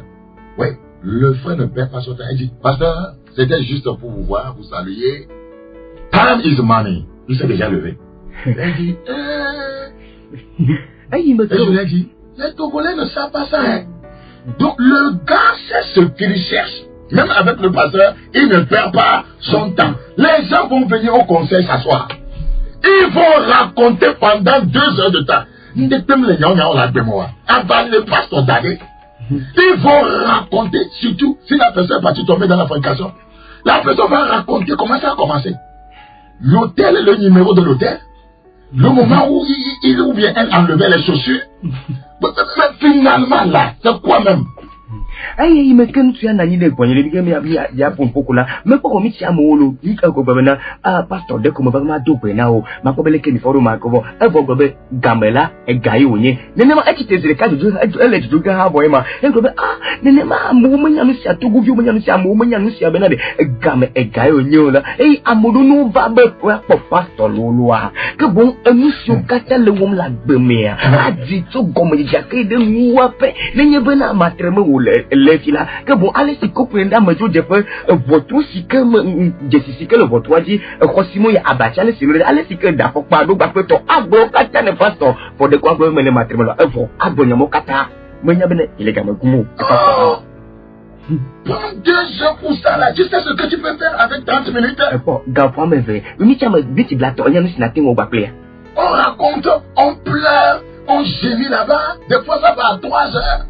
Speaker 2: Oui, le frère ne perd pas son temps. Il dit, pasteur, c'était juste pour vous voir, vous saluer. Time is money. Il s'est déjà levé. Il dit, et je lui ai dit, les Togolais ne savent pas ça. Hein. Donc le gars sait ce qu'il cherche. Même avec le pasteur, il ne perd pas son temps. Les gens vont venir au conseil s'asseoir. Ils vont raconter pendant 2 heures de temps. Ils vont raconter, surtout si la personne est partie tomber dans la fornication. La personne va raconter comment ça a commencé. L'hôtel, le numéro de l'hôtel. Le moment où il ou bien elle enlevait les chaussures. Mais finalement là, c'est quoi même?
Speaker 3: Il me ken tu ana ni de poignet de ya pour là mais pas comme si amolo ni ka ko bana pasteur de comme vraiment do na o ma ko bele ken foro ma ko e bo gobe gamela e gai onye nene ma ekite zire ka du ele du ga ha boy ma e gobe nene ma mo manya no si atogu vi manya no si mo manya no si abena de game e gai onye la amodo no ba be ko pasteur lo a ke bon enu si o ka tele wom la gbe me a di to gomo ja ke de nuwa pe nenye bena matreme wo le lève là que bon allez si comprendre à mesure de votre si que je que le votre a dit Cosimo ya abacha allez si que d'accord pas donc pas to agbo kata ne pastor pour de quoi vous mener matrimonio vous agbo nyamo kata menya bene il est gamin kumo
Speaker 2: Prends 2 heures pour ça là. Tu sais ce que tu peux faire avec 30 minutes?
Speaker 3: Bon, gaffe, mais vrai. Mais tu as dit blato, on y a mis natin au bac.
Speaker 2: On raconte, on pleure, on gémit là-bas. Des fois ça va à 3 heures.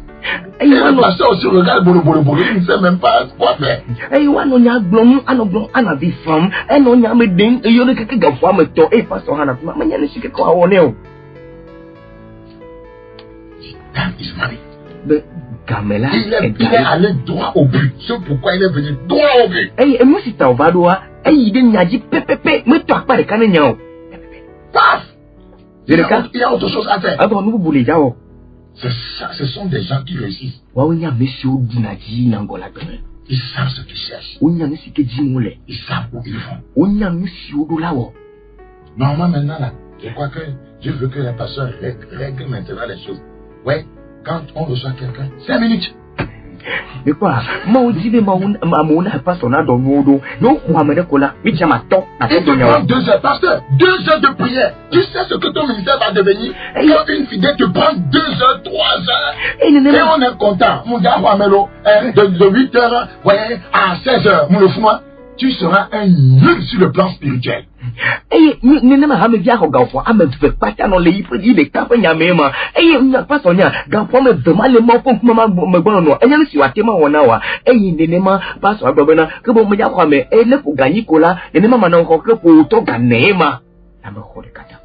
Speaker 2: Et le pasteur aussi regarde il ne sait même pas quoi faire.
Speaker 3: Et on y a blond, on a vu femme, et on y a mis ding, et on a quelques gaffe, mais toi, et pasteur Hana, mais il y a aussi quelque quoi on est.
Speaker 2: Damn is money.
Speaker 3: Camela,
Speaker 2: il est allé droit au but. C'est pourquoi il est venu droit au but.
Speaker 3: Et moi, si tu as vadoua, et il a dit pépé, mais tu as pas de canignon.
Speaker 2: Paf! Il y a autre chose à faire.
Speaker 3: Ah bon, nous voulons dire.
Speaker 2: C'est ça, ce sont des gens qui réussissent.
Speaker 3: Oui, il y a monsieur Dinaji Nangola.
Speaker 2: Ils savent ce qu'ils cherchent.
Speaker 3: Oui, il y a monsieur Kedjimole.
Speaker 2: Ils savent où ils vont.
Speaker 3: Oui, il y a monsieur Odolawo.
Speaker 2: Normalement, maintenant, là, je crois que je veux que les pasteurs règlent maintenant les choses. Ouais. Quand on reçoit quelqu'un, 5 minutes.
Speaker 3: Mais quoi, moi, je dis, mon pas son dans le dos. Non, moi, je me là, mais tu m'as tant.
Speaker 2: Et tu prends 2 heures, pasteur, 2 heures de prière. Tu sais ce que ton ministère va devenir? Quand une fidèle te prend 2 heures, 3 heures. Et on est content. Mon gars, de 8 heures, voyez, à 16 heures, mon le fou, tu seras un nul sur le plan spirituel.
Speaker 3: Eh, nene ha me via ho gafo a me ve pata no le ipo di de kafa nya me ma eh nya pastor nya gafo me ve ma le mo fon kuma me gbono no enya si wate ma wona wa eh nene ma pastor agbo na ke bo me ja kwa me eh le fu ganyi kola nene ma na ko ke fu to ga ne ma na me ko de kata.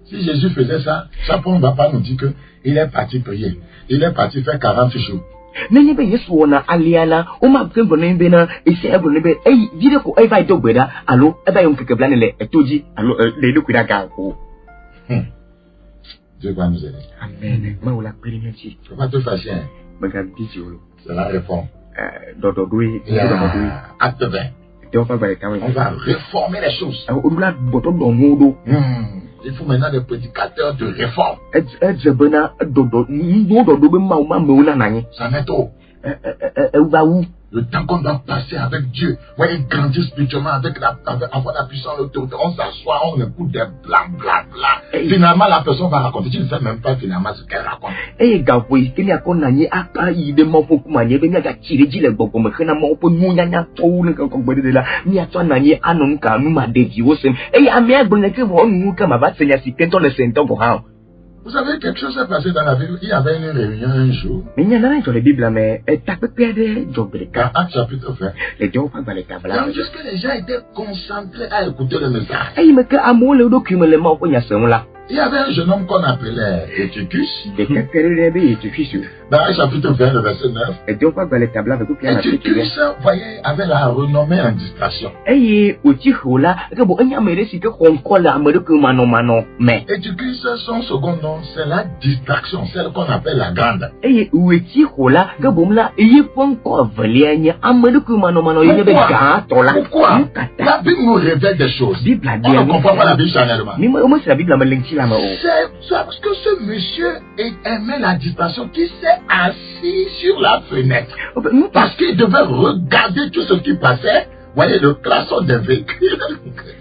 Speaker 2: Si Jésus faisait ça, Paul ne va pas nous dire que il est parti prier. Il est parti faire 40 jours.
Speaker 3: Nene be yesu wona aliala o ma pembo ne be na ese ebo ne be jide ko vai to gbeda alo e ba yon keke bla ne le etoji alo le le kwida ga ko.
Speaker 2: Dieu va nous aider.
Speaker 3: Amen. Ma wala kwiri nti.
Speaker 2: Faut pas te fâcher.
Speaker 3: Baga biji wo.
Speaker 2: C'est la réforme.
Speaker 3: Dododui.
Speaker 2: Acte 20. On va réformer les choses. Il faut maintenant des prédicateurs de réforme. Ça met trop. Le temps qu'on doit passer avec Dieu, voyez, grandir spirituellement avec avoir la puissance, l'autorité, on s'assoit, on écoute des bla. Finalement, la personne va raconter. Tu ne sais même pas finalement ce qu'elle raconte. Vous savez, quelque chose s'est passé dans la ville. Il y avait une réunion un jour.
Speaker 3: Mais il y en a dans la Bible, mais
Speaker 2: Acte chapitre 20. Juste que les gens étaient concentrés à écouter le message. Il y avait un jeune homme qu'on appelait Eutychus. Dans le chapitre 20, le verset 9. Eutychus, voyez, avait la renommée en distraction. Eutychus, son second nom, c'est la distraction, celle qu'on appelle la grande. Pourquoi? La Bible nous révèle des choses. On ne comprend pas la Bible charnellement. C'est parce que ce monsieur aimait la distraction qui s'est assis sur la fenêtre. Parce qu'il devait regarder tout ce qui passait. Voyez le klaxon des véhicules.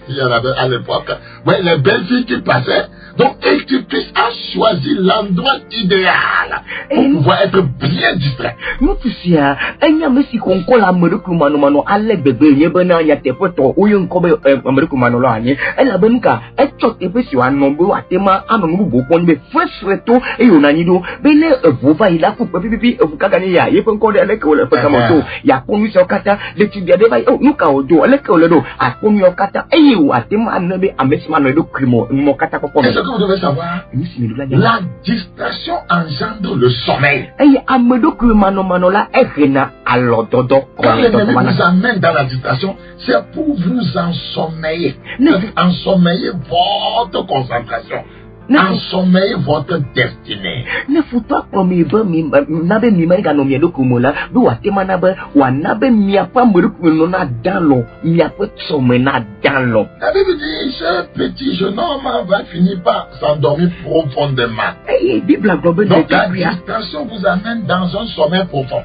Speaker 2: Il y en avait à l'époque. Voyez les belles filles qui passaient. Donc Eutychus a choisi l'endroit idéal pour pouvoir être bien distrait. Est-ce que vous devez savoir? La distraction engendre le sommeil. Quand l'ennemi vous amène dans la distraction, c'est pour vous ensommeiller. Ensommeiller votre concentration. Ensommeiller votre destinée. La Bible dit, ce petit jeune homme va finir par s'endormir profondément. Donc la distraction vous amène dans un sommeil profond.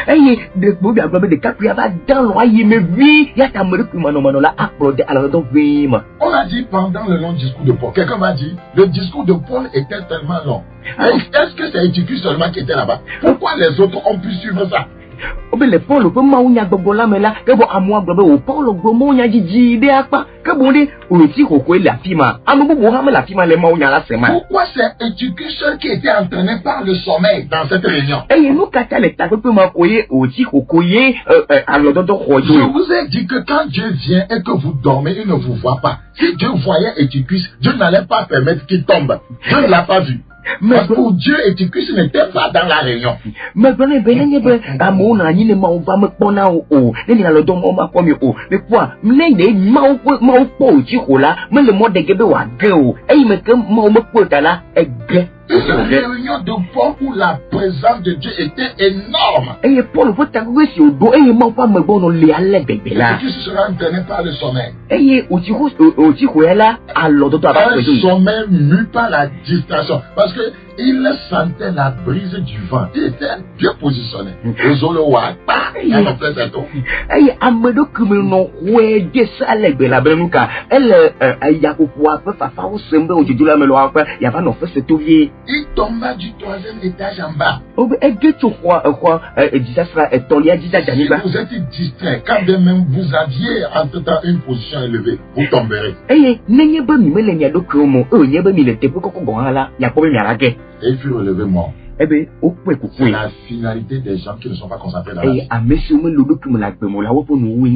Speaker 3: Aïe, de Bobby a blabé de Capriaba dans l'oyer, mais oui, il y a ta mère qui m'a nommé là, applaudi à la vime.
Speaker 2: On a dit pendant le long discours de Paul, quelqu'un m'a dit, le discours de Paul était tellement long. Est-ce que c'est Eutychus seulement qui était là-bas? Pourquoi les autres ont pu suivre ça?
Speaker 3: Obe le Paul peut maunya gogola mela que bon à moi gobe o Paul gomonya jiji de akpa que bon de o ti ko la fima amubu Mohamed la fima le maunya la semaine.
Speaker 2: Pourquoi c'est Eutychus qui était entraîné par le sommeil dans cette réunion?
Speaker 3: Et nous kata le ta peut ma koye o ti ko koye à l'ododo koyo.
Speaker 2: Je vous ai dit que quand Dieu vient et que vous dormez, il ne vous voit pas. Si Dieu voyait Eutychus, Dieu n'allait pas permettre qu'il tombe. Dieu ne l'a pas vu. Mais pour Dieu, Eutychus n'était pas dans la réunion.
Speaker 3: Mais bon, amour n'a ni ne m'a pas me pona o, ni le don m'a pas mieux o. Mais quoi, m'lende m'a po ti là, mais le mode de gebe wa go. Et me que m'a po là, et gue.
Speaker 2: Une réunion de Paul où la présence de Dieu était énorme.
Speaker 3: Et Paul faut t'avouer sur le dos, et m'a pas me bon les allées bébé là.
Speaker 2: Eutychus sera entraîné par le sommeil.
Speaker 3: Et au ti là, alors de toi
Speaker 2: un sommeil mu par la distraction. Parce que il sentait la brise du vent. Il était bien positionné. Ozolowa, il a fait ça tout.
Speaker 3: Et amedo comme non ouais des salles de la benuka. Elle y a pour pouvoir faire fa au sembe au du la melo apa, y a pas non fait ce touvier.
Speaker 2: Il tomba du 3e étage en bas.
Speaker 3: Oh et que tu crois dit ça sera tolia dit ça janiba.
Speaker 2: Vous êtes distrait quand même vous aviez entre-temps une position élevée, vous tomberez.
Speaker 3: Eh nenye ba mi mele nya do kromo nye ba mi le te poko ko hala ya ko mi ala ke.
Speaker 2: Et il fut relevé mort.
Speaker 3: Eh bien,
Speaker 2: c'est la finalité des gens qui ne sont pas concentrés dans la vie.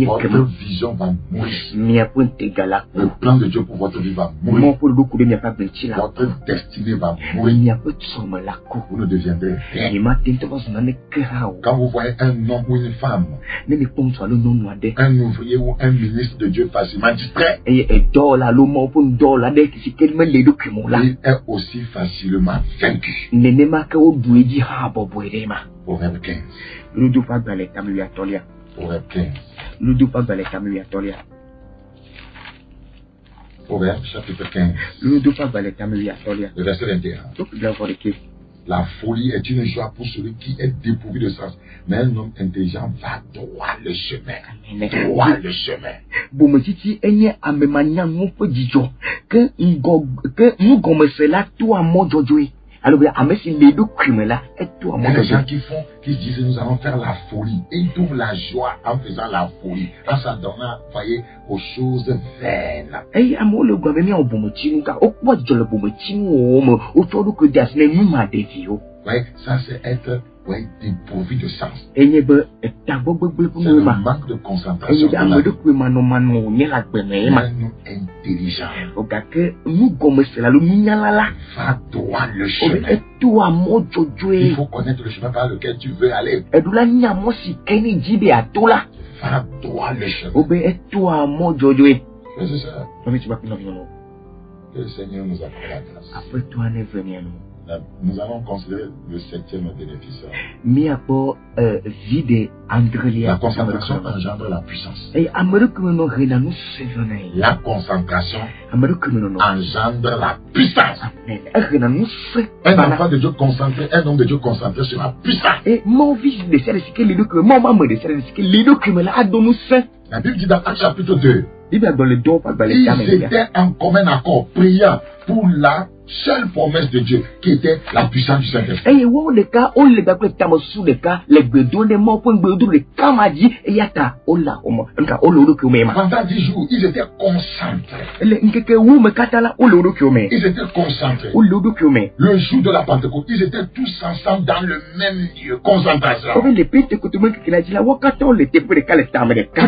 Speaker 2: Votre vision va mourir. Le plan de Dieu pour votre vie va mourir. Votre destinée va mourir. Vous ne deviendrez rien. Quand vous voyez un homme ou une femme, un ouvrier ou un ministre de Dieu facilement distrait, il est aussi facilement vaincu. Proverbe 15. Proverbe 15. Proverbe chapitre 15. Le verset 21. La folie est une joie pour celui qui est dépourvu de sens. Mais un homme intelligent va droit le chemin. Droit le chemin.
Speaker 3: Alors, les deux crimes là, et toi,
Speaker 2: il y a des gens qui disent nous allons faire la folie. Et ils trouvent la joie en faisant la folie, en s'adonnant, voyez, aux choses vaines.
Speaker 3: Et à moi, le gouvernement, au bon motif, au quoi de le bon motif, autour que des nous m'a dévié.
Speaker 2: Oui, ça c'est être dépourvu de sens.
Speaker 3: C'est
Speaker 2: le manque de concentration. Un homme intelligent va droit le chemin. Il faut connaître le chemin par lequel tu veux aller. Va droit le chemin. C'est ça. Que le Seigneur nous accorde la grâce. Nous allons considérer le 7e bénéficiaire. La concentration engendre la puissance. La concentration engendre la puissance. Un enfant de Dieu concentré, un homme de Dieu concentré sera puissant. La Bible dit dans Actes chapitre 2, ils étaient en commun accord, priant pour la seule promesse de Dieu qui était la puissance du Saint-Esprit. Pendant 10 jours, ils étaient concentrés. Ils étaient concentrés. Le jour de la Pentecôte, ils étaient tous ensemble dans le même lieu. Concentration. Tout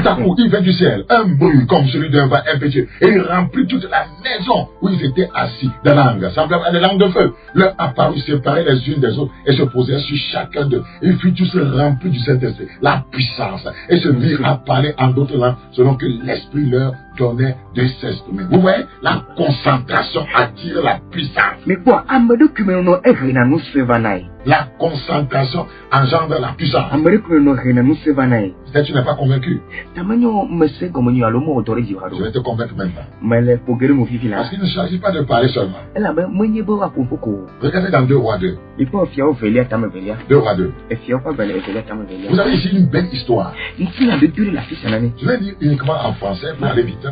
Speaker 2: à coup, il vint du ciel un bruit comme celui d'un vent impétueux et il remplit toute la maison où ils étaient assis de langue. Semblable à des langues de feu, leur apparut séparés les unes des autres et se posèrent sur chacun d'eux. Ils furent tous remplis du Saint-Esprit, la puissance, et se mirent à parler en d'autres langues selon que l'Esprit leur donnait de cesse. Vous voyez, la concentration attire la puissance.
Speaker 3: Mais quoi, Amadou Kumeno est Renano Sevanaï.
Speaker 2: La concentration engendre la puissance.
Speaker 3: Amadou Kumeno Renano Sevanaï.
Speaker 2: Peut-être tu n'es pas convaincu.
Speaker 3: Tamanyo Messe Gomonio à l'homme autorisé du
Speaker 2: Je vais te convaincre maintenant.
Speaker 3: Mais les Pogere Moufifila.
Speaker 2: Parce qu'il ne s'agit pas de parler seulement.
Speaker 3: Elle a même moyen de voir pour beaucoup.
Speaker 2: Regardez dans 2 Rois 2.
Speaker 3: Il faut fier au Vélia Tamavelia.
Speaker 2: 2 Rois 2.
Speaker 3: Et fier au Vélia Tamavelia.
Speaker 2: Vous avez ici une belle histoire.
Speaker 3: Ici, a depuis la fiche à l'année.
Speaker 2: Je vais dire uniquement en français pour aller vite.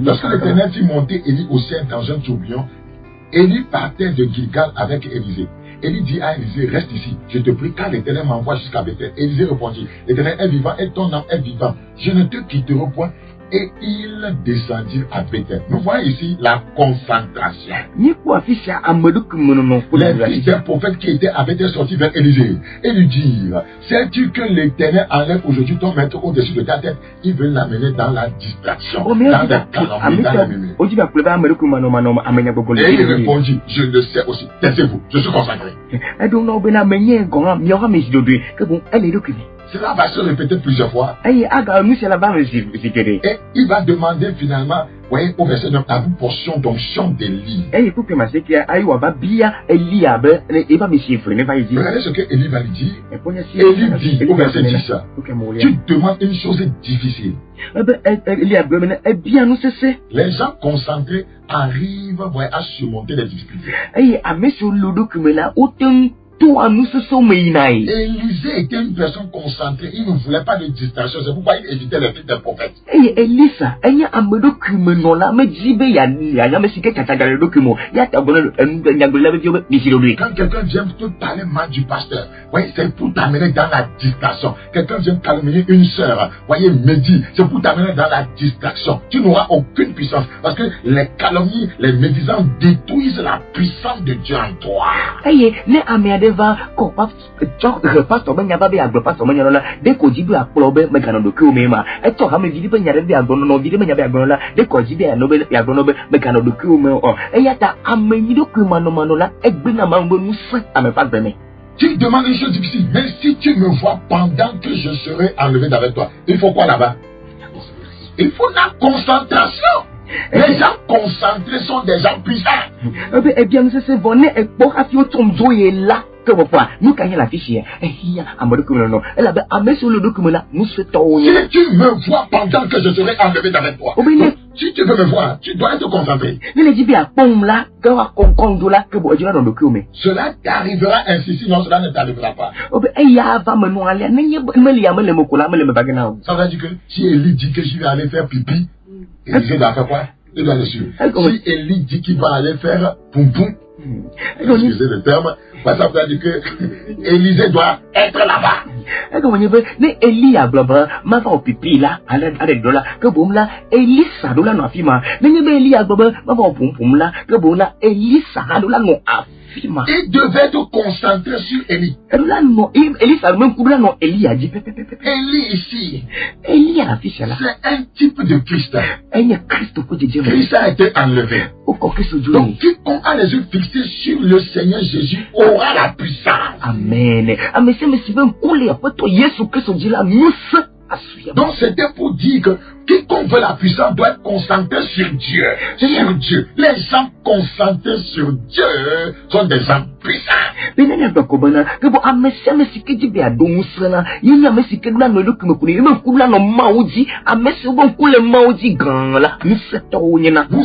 Speaker 3: Lorsque
Speaker 2: l'Éternel fit monter Élie au ciel dans un tourbillon, Élie partait de Gilgal avec Élisée. Élie dit à Élisée, reste ici, je te prie, car l'Éternel m'envoie jusqu'à Bethel. Élisée répondit, l'Éternel est vivant et ton âme est vivant. Je ne te quitterai point. Et il descendit à Bethel. Nous voyons ici la concentration. Les fils d'un prophète qui était à Bethel sortis vers Élisée et lui dire, sais-tu que l'Éternel enlève aujourd'hui ton maître au-dessus de ta tête? Il veut l'amener dans la distraction, dans la calomnie, dans la mémé. Et il répondit, je le sais aussi, taisez-vous, je suis consacré. Cela va se répéter plusieurs fois. Et il va demander finalement, voyez, au verset 9, à vous portion d'onction d'Élie. Regardez ce que Élie va lui dire. Élie dit au verset 10, tu demandes une chose difficile. Les gens concentrés arrivent à surmonter les difficultés. Élisée était une personne concentrée, il ne voulait pas de distraction, c'est pourquoi il évitait les fils des prophètes. Quand quelqu'un vient te parler mal du pasteur, voyez, c'est pour t'amener dans la distraction. Quelqu'un vient calomnier une sœur, voyez, médit, c'est pour t'amener dans la distraction. Tu n'auras aucune puissance, parce que les calomnies, les médisants détruisent la puissance de Dieu en toi. Tu demandes une chose difficile, mais si tu me vois pendant que je serai enlevé d'avec toi, il faut quoi là-bas? Il faut la concentration. Les gens concentrés sont des gens puissants.
Speaker 3: Eh bien, c'est bon, et pour là. Nous gagnons la fiche. Si
Speaker 2: tu me vois pendant que je serai enlevé d'avec toi, si tu veux me voir, tu dois être concentré. Cela t'arrivera ainsi, sinon cela ne t'arrivera pas. Ça veut dire que si Élie dit que je vais aller faire pipi, Élisée doit faire quoi? Il doit le suivre. Si Élie dit qu'il va aller faire poum poum, excusez le terme, ça veut dire que Élisée doit être là-bas. Il devait être concentré sur Élie. Élie ici, c'est un type de Christ. Christ a été enlevé. Donc quiconque a les yeux fixés sur le Seigneur Jésus aura la puissance.
Speaker 3: Amen.
Speaker 2: Donc c'était pour dire que quiconque veut la puissance doit être concentré sur Dieu. Sur Dieu. Les gens concentrés sur Dieu sont des gens puissants. Vous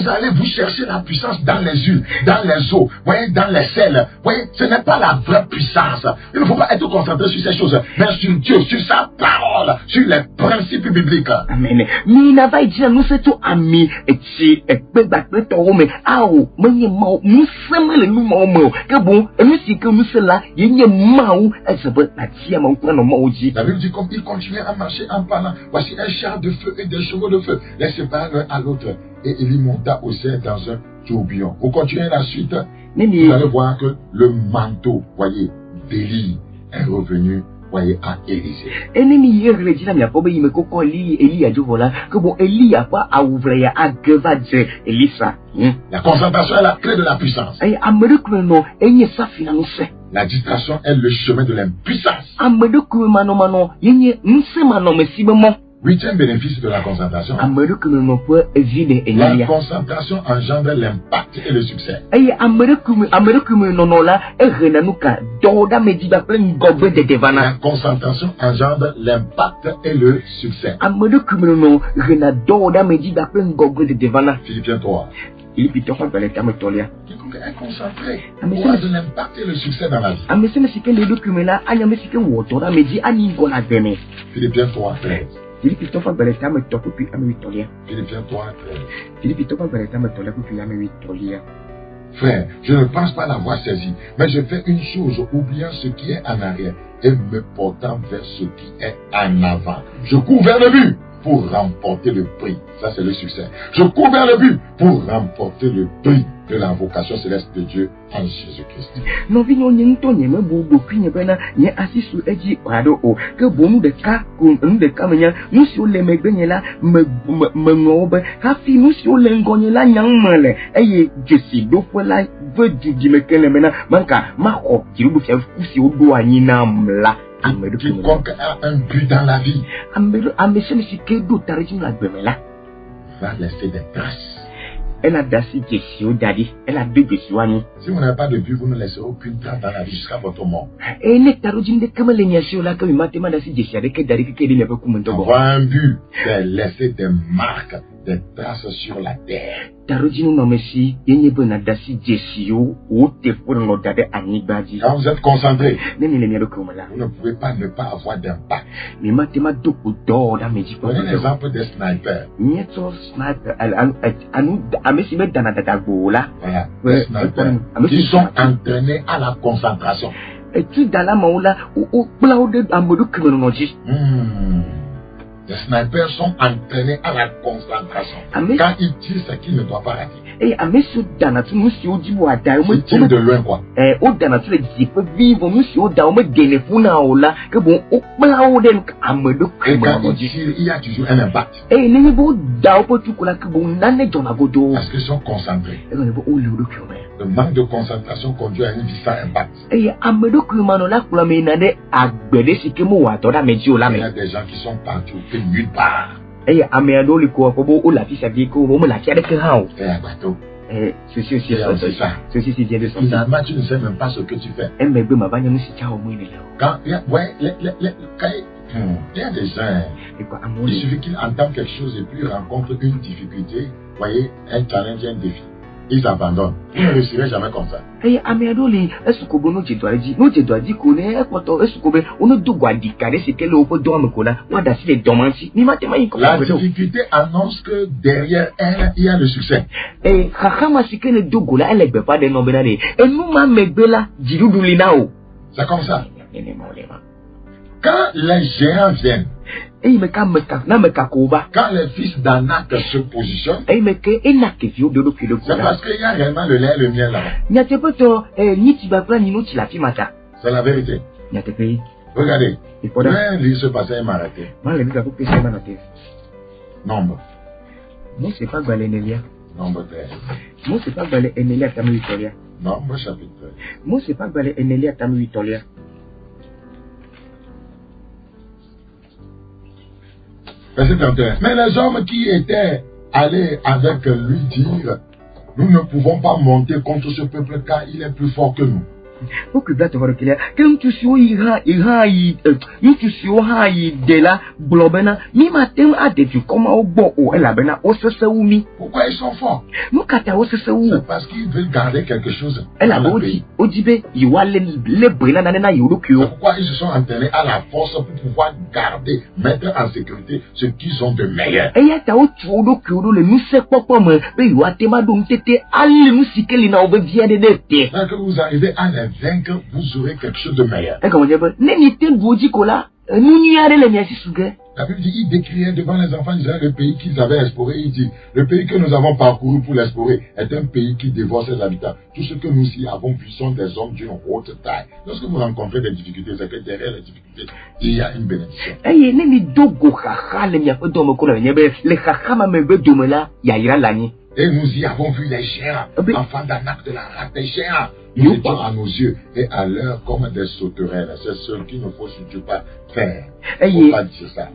Speaker 2: allez vous chercher la puissance dans les huiles, dans les eaux, voyez, dans les sels. Voyez, ce n'est pas la vraie puissance. Il ne faut pas être concentré sur ces choses, mais sur Dieu, sur sa parole, sur les principes bibliques.
Speaker 3: Amen.
Speaker 2: La Bible dit comme il continuait à marcher en parlant, voici un char de feu et des chevaux de feu, les séparés l'un à l'autre. Et il y monta au ciel dans un tourbillon. Vous continuez la suite, vous allez voir que le manteau, voyez, d'Élie est revenu, voyez, à Élisée. La concentration est la clé de la puissance. La distraction est le chemin de l'impuissance. Huitième bénéfice de la concentration. La concentration engendre l'impact et le succès. La concentration engendre l'impact et le succès. Philippiens 3. Quiconque est concentré aura de l'impact et le succès dans la vie. Philippiens 3, 13. Philippiens 3, 13. Frère, je ne pense pas l'avoir saisi, mais je fais une chose, oubliant ce qui est en arrière et me portant vers ce qui est en avant. Je cours vers le but pour remporter le prix. Ça, c'est le succès. Je cours vers le but pour remporter le prix de la vocation céleste de Dieu en Jésus-Christ. Quiconque a un but dans la vie va laisser des traces. Si vous n'avez pas de but, vous ne laisserez aucune trace dans la vie jusqu'à votre mort. Avoir un but, c'est laisser des marques, des traces sur la terre. Quand vous êtes concentré, vous ne pouvez pas ne pas avoir d'impact. Prenez l'exemple des snipers. Voilà, les snipers qui sont entraînés à la concentration. Les snipers sont entraînés à la concentration. Quand ils tirent, c'est qu'ils ne doivent pas rater. Ils tirent de loin, quoi. Quand ils tirent, il y a toujours un impact. Parce qu'ils sont concentrés. Le manque de concentration conduit à une vie sans impact. Il y a des gens qui sont partis nulle part. Et à bateau. Ceci aussi vient de son. Finalement, tu ne sais même pas ce que tu fais. Quand il y a des gens, il suffit qu'ils entendent quelque chose et puis ils rencontrent une difficulté, voyez, un challenge, un défi. Ils abandonnent. Ils ne réussiront jamais comme ça. La difficulté annonce que derrière elle, il y a le succès. C'est comme ça. Quand les géants viennent, quand les fils d'Anak se positionnent, c'est parce qu'il y a réellement le lait et le miel là-bas. C'est la vérité. Regardez, je vais lire ce passage et m'arrêter. Nombre. Nombre 13. Nombre chapitre 13. Verset 31. Mais les hommes qui étaient allés avec lui dirent, nous ne pouvons pas monter contre ce peuple car il est plus fort que nous. Mais pourquoi ils sont forts? C'est parce qu'ils veulent garder quelque chose. C'est pourquoi ils se sont entraînés à la force pour pouvoir garder, mettre en sécurité ce qu'ils ont de meilleur. Quand vous arrivez à les vaincre, vous aurez quelque chose de meilleur. La Bible dit, il décriait devant les enfants d'Israël le pays qu'ils avaient exploré. Il dit, le pays que nous avons parcouru pour l'explorer est un pays qui dévore ses habitants. Tout ce que nous y avons vu sont des hommes d'une haute taille. Lorsque vous rencontrez des difficultés, c'est que derrière les difficultés, il y a une bénédiction. Et nous y avons vu les géants, enfants d'Anak de la race des géants. Nous étions à nos yeux et à l'heure comme des sauterelles. C'est ce qu'il ne faut surtout pas faire. Il ne faut pas dire ça.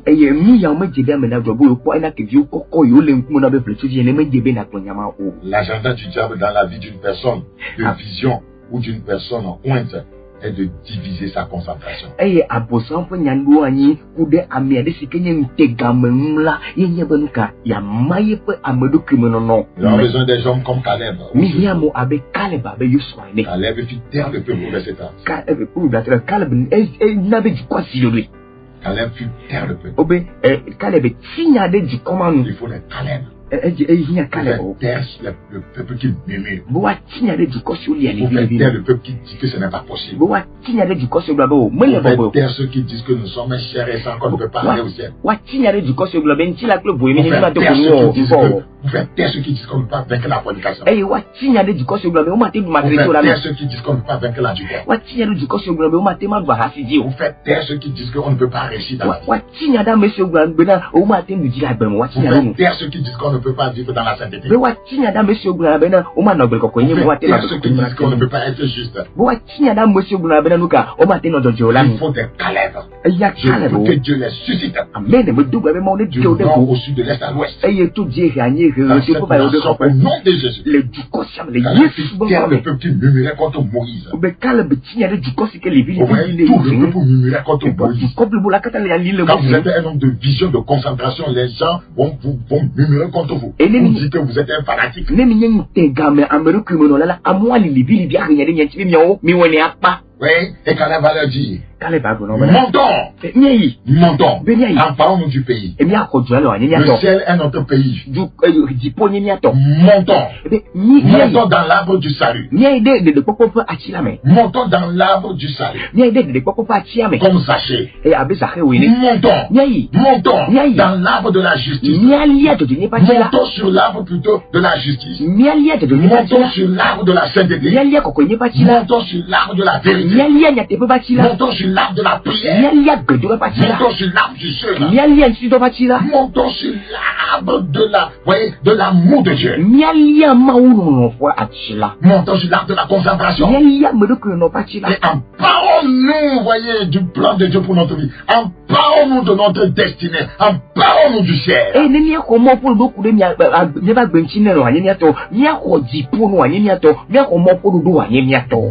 Speaker 2: L'agenda du diable dans la vie d'une personne, de vision ou d'une personne en pointe, est de diviser sa concentration.
Speaker 3: Il a besoin
Speaker 2: des hommes comme Caleb. Caleb fit taire le peuple, verset 30. Caleb fit taire le peuple. Il faut les Caleb. Taire le peuple qui murmure. Vous faites taire le peuple qui dit que ce n'est pas possible. Vous faites taire ceux qui disent que nous sommes chers et sans qu'on ne peut pas aller au ciel. Vous faites taire ceux qui disent qu'on ne peut pas vaincre la fornication. Vous faites taire ceux qui disent qu'on ne peut pas vaincre l'adultère. Vous faites taire ceux qui disent qu'on ne peut pas réussir dans la vie. Vous faites taire ceux qui disent qu'on ne peut pas vivre dans la sainteté. Vous faites taire ceux qui disent qu'on ne peut pas être juste. Il faut des Caleb. Je veux que Dieu les suscite. Du nord au sud, de l'est à l'ouest. Dans cette nation, au nom de Jésus. Caleb fit taire le peuple qui murmurait contre Moïse. Vous voyez, tout le peuple murmurait contre Moïse. Quand vous êtes un homme de vision, de concentration, les gens vont murmurer contre vous. Vous dites que vous êtes un fanatique. Oui, et Caleb va leur dire, montons, emparons-nous du pays. Le ciel est notre pays. Montons dans l'arbre du salut. Montons dans l'arbre du salut. Comme Zaché. Montons dans l'arbre de la justice. Montons sur l'arbre plutôt de la justice. Montons sur l'arbre de la sainteté. Montons sur l'arbre de la vérité. Montons sur l'arbre de la prière. Montons sur l'arbre du jeûne. Montons sur l'arbre de l'amour de Dieu. Montons sur l'arbre de la concentration. Et emparons-nous, voyez, du plan de Dieu pour notre vie. Emparons-nous de notre destinée. Emparons-nous du ciel.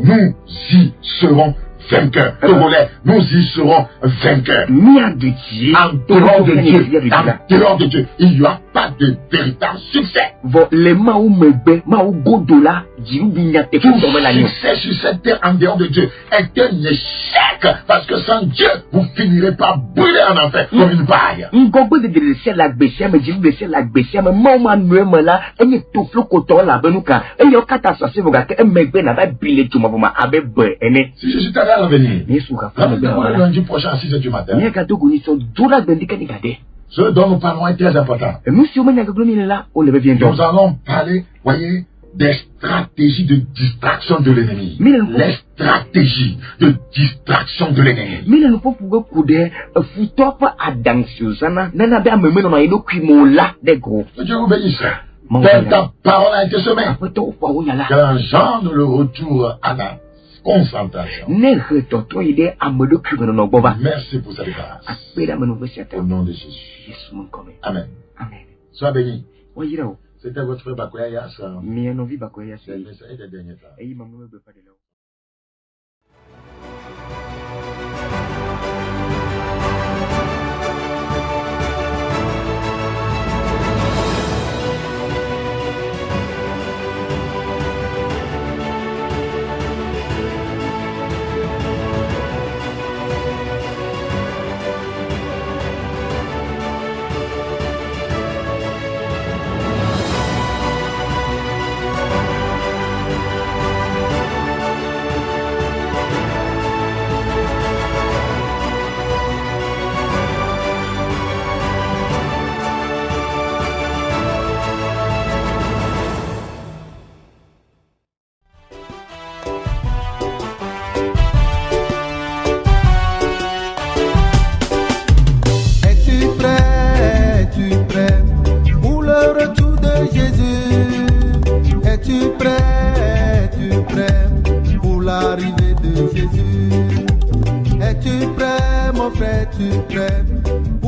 Speaker 2: Nous y serons vainqueurs. Togolais, nous y serons vainqueurs. En dehors de Dieu, il n'y aura pas de véritable succès. Tout succès sur cette terre en dehors de Dieu est un échec, parce que sans Dieu, vous finirez par brûler en enfer comme une paille. Si je suis allé à l'avenir, lundi prochain à 6h du matin, ce dont nous parlons est très important. Nous allons parler, voyez, des stratégies de distraction de l'ennemi. Les stratégies de distraction de l'ennemi. Dieu obéisse. Ta parole a été semée. Qu'engendre le retour à la concentration. Merci pour cette grâce. Au nom de Jésus. Amen. Sois béni. C'était votre frère Bakoya Yass. C'est le message des derniers temps.
Speaker 1: es-tu prêt